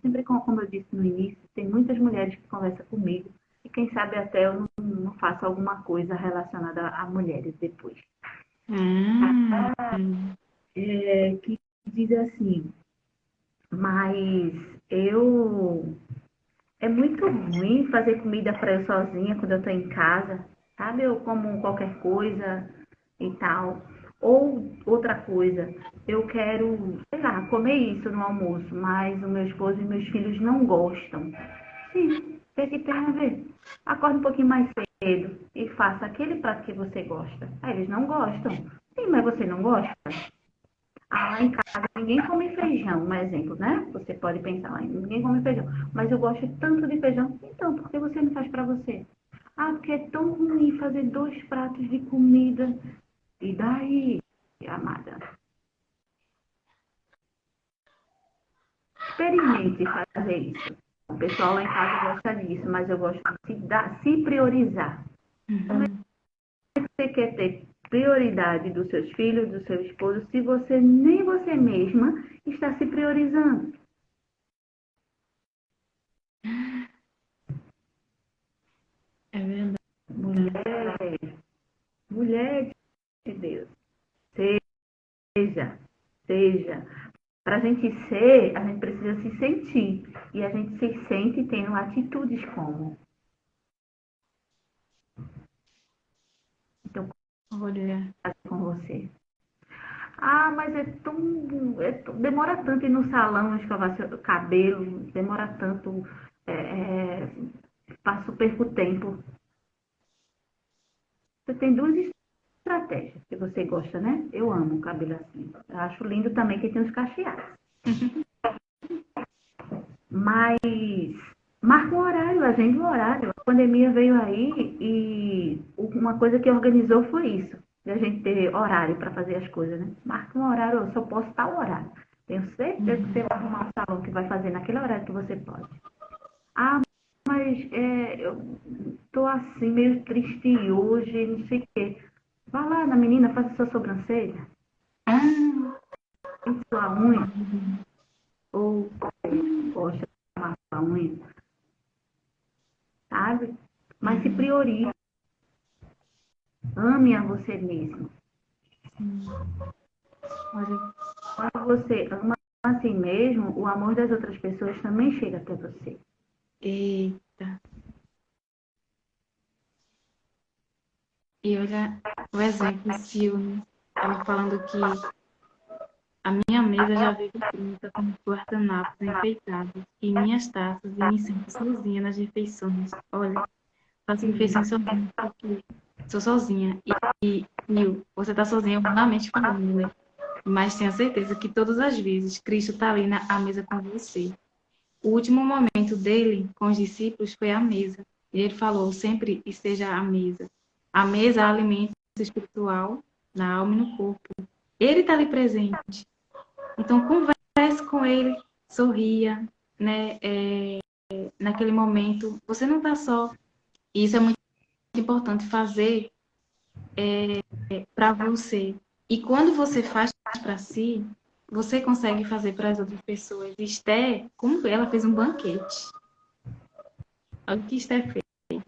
sempre como eu disse no início, tem muitas mulheres que conversam comigo e quem sabe até eu não faço alguma coisa relacionada a mulheres depois. Que diz assim, mas eu é muito ruim fazer comida para eu sozinha quando eu estou em casa, sabe? Eu como qualquer coisa e tal. Ou outra coisa, eu quero, sei lá, comer isso no almoço, mas o meu esposo e meus filhos não gostam. Sim, o que tem a ver? Acorda um pouquinho mais cedo e faça aquele prato que você gosta. Aí eles não gostam. Sim, mas você não gosta? Ah, lá em casa ninguém come feijão, um exemplo, né? Você pode pensar lá, ninguém come feijão. Mas eu gosto tanto de feijão. Então, por que você não faz para você? Ah, porque é tão ruim fazer 2 pratos de comida. E daí, amada? Experimente fazer isso. O pessoal lá em casa gosta disso, mas eu gosto de se priorizar. Como é Uhum. que você quer ter prioridade dos seus filhos, do seu esposo, se você nem você mesma está se priorizando? É verdade. Mulher, mulher de Deus, seja, seja. Para a gente ser, a gente precisa se sentir. E a gente se sente tendo atitudes como. Então, Olha, com você. Ah, mas demora tanto ir no salão escovar seu cabelo, demora tanto, é, é, perco tempo. Você tem 2 estratégias que você gosta, né? Eu amo o cabelo assim. Eu acho lindo também que tem os cacheados. Mas marca um horário, agenda um horário. A pandemia veio aí e uma coisa que organizou foi isso. De a gente ter horário para fazer as coisas, né? Marca um horário, eu só posso tal horário. Tenho certeza que você vai arrumar um salão que vai fazer naquele horário que você pode. Ah, mas eu tô assim, meio triste hoje, não sei o quê. Vá lá na menina, faça sua sobrancelha, ah, pinta sua unha, ou gosta de arrumar sua unha, sabe? Mas se uhum. priorize, ame a você mesmo. Sim. Olha, Quando você ama a si mesmo, o amor das outras pessoas também chega até você. eita. E olha o exemplo, Silvio, ela falando que a minha mesa já veio pronta com os guardanapos enfeitados e minhas taças e me sinto sozinha nas refeições. Olha, faço refeições sozinha porque sou sozinha. E você está sozinha humanamente falando, né? Mas tenha certeza que todas as vezes Cristo está ali à mesa com você. O último momento dele com os discípulos foi a mesa. E ele falou: sempre esteja à mesa. A mesa é alimento espiritual na alma e no corpo. Ele está ali presente. Então, converse com ele, sorria, né? Naquele momento, você não está só. E isso é muito importante fazer para você. E quando você faz para si, você consegue fazer para as outras pessoas. Esther, como ela fez um banquete. Olha o que Esther fez.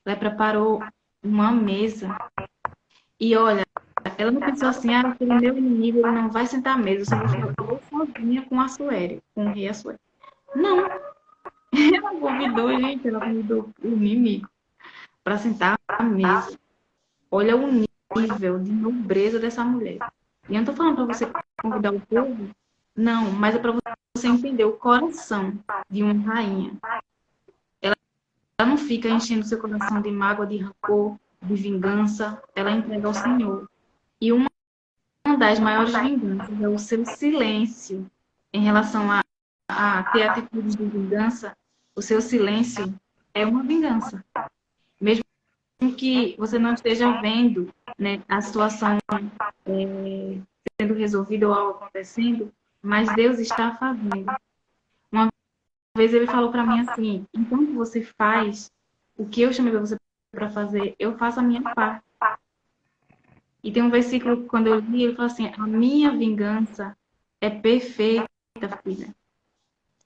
Ela preparou uma mesa. E olha, ela não pensou assim, ah, aquele meu inimigo, ele não vai sentar à mesa, eu só vou fazer eu sozinha com Assuero, com o rei Assuero. Não, ela convidou, gente, ela convidou o inimigo para sentar à mesa. Olha o nível de nobreza dessa mulher. E eu não estou falando para você convidar o povo, não, mas é para você entender o coração de uma rainha. Ela não fica enchendo seu coração de mágoa, de rancor, de vingança, ela entrega ao Senhor. E uma das maiores vinganças é o seu silêncio em relação a ter atitudes de vingança. O seu silêncio é uma vingança. Mesmo que você não esteja vendo, né, a situação sendo resolvida ou algo acontecendo, mas Deus está fazendo. Uma vez ele falou para mim assim: enquanto você faz o que eu chamei você para fazer, eu faço a minha parte. E tem um versículo que quando eu li, ele fala assim, a minha vingança é perfeita, filha.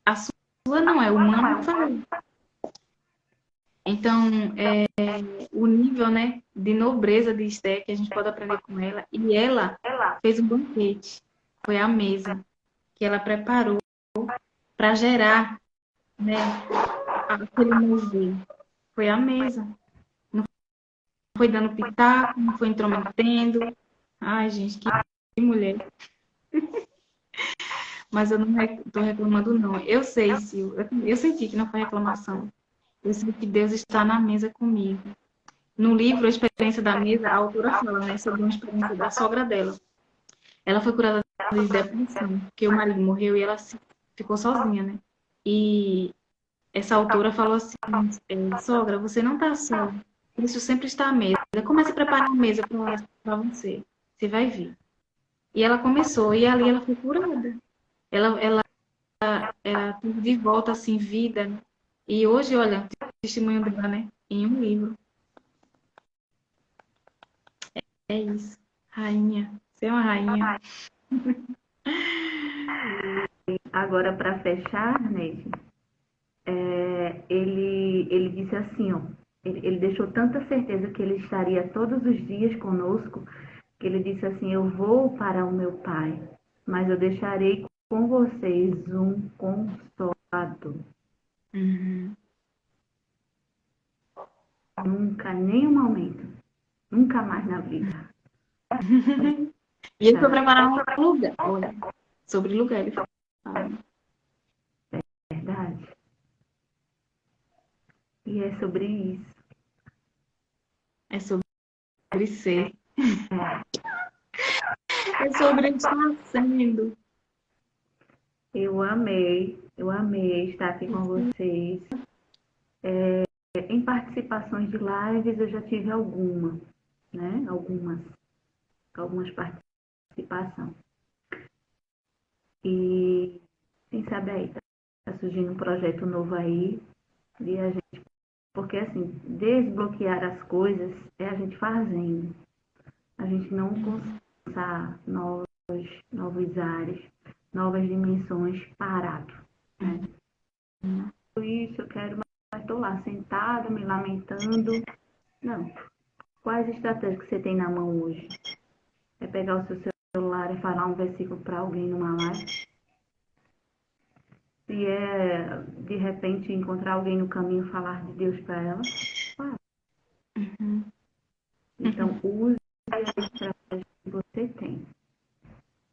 A sua não é, humana não falei. Então, o nível, né, de nobreza de Esther que a gente pode aprender com ela. E ela fez um banquete. Foi a mesa que ela preparou para gerar, né, aquele mover. Foi a mesa. Não foi dando pitaco, não foi intrometendo. Ai, gente, que mulher. Mas eu não estou reclamando, não. Eu sei, Sil. Eu senti que não foi reclamação. Eu sei que Deus está na mesa comigo. No livro A Experiência da Mesa, a autora fala, né, sobre uma experiência da sogra dela. Ela foi curada de depressão, porque o marido morreu e ela ficou sozinha, né? E essa autora falou assim, sogra, você não está só. Isso sempre está à mesa. Comece a preparar a mesa para você. Você vai ver. E ela começou, e ali ela foi curada. Ela teve de volta, assim, vida, né? E hoje, olha, o testemunho dela, né? Em um livro. É isso. Rainha. Você é uma rainha. Agora, para fechar, Neide, ele disse assim, ó, ele deixou tanta certeza que ele estaria todos os dias conosco, que ele disse assim, eu vou para o meu pai, mas eu deixarei com vocês um consolador. Uhum. Nunca, nem um momento, nunca mais na vida. E ele foi preparar um lugar. Olha, sobre lugar ele fala. Verdade. E é sobre isso. É sobre ser. É sobre estar sendo. Eu amei estar aqui com vocês. Em participações de lives eu já tive alguma, né? Algumas participações. E quem sabe aí, tá surgindo um projeto novo aí, de a gente, porque assim, desbloquear as coisas é a gente fazendo. A gente não começar novos áreas, novas dimensões parado, né? Por isso eu quero, mas estou lá sentada, me lamentando. Não. Quais estratégias que você tem na mão hoje? É pegar o seu celular e falar um versículo para alguém numa live? Se é, de repente, encontrar alguém no caminho e falar de Deus para ela? Claro. Então, use a estratégia que você tem,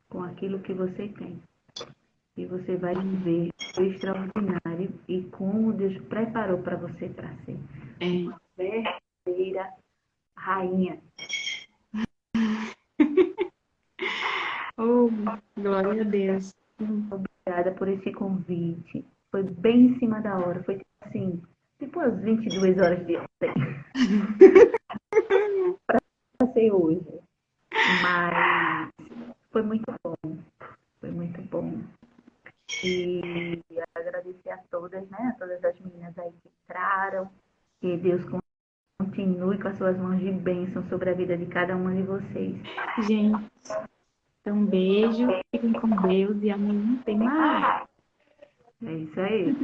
com aquilo que você tem. E você vai ver o extraordinário e como Deus preparou para você para ser uma verdadeira rainha. Oh, glória a Deus. Obrigada por esse convite. Foi bem em cima da hora. Foi assim, tipo as 22 horas de ontem. Passei hoje. Mas foi muito bom. Foi muito bom. E agradecer a todas, né? A todas as meninas aí que entraram. Que Deus continue com as suas mãos de bênção sobre a vida de cada uma de vocês. Gente, então um beijo. Fiquem com Deus e amanhã tem mais. É isso aí.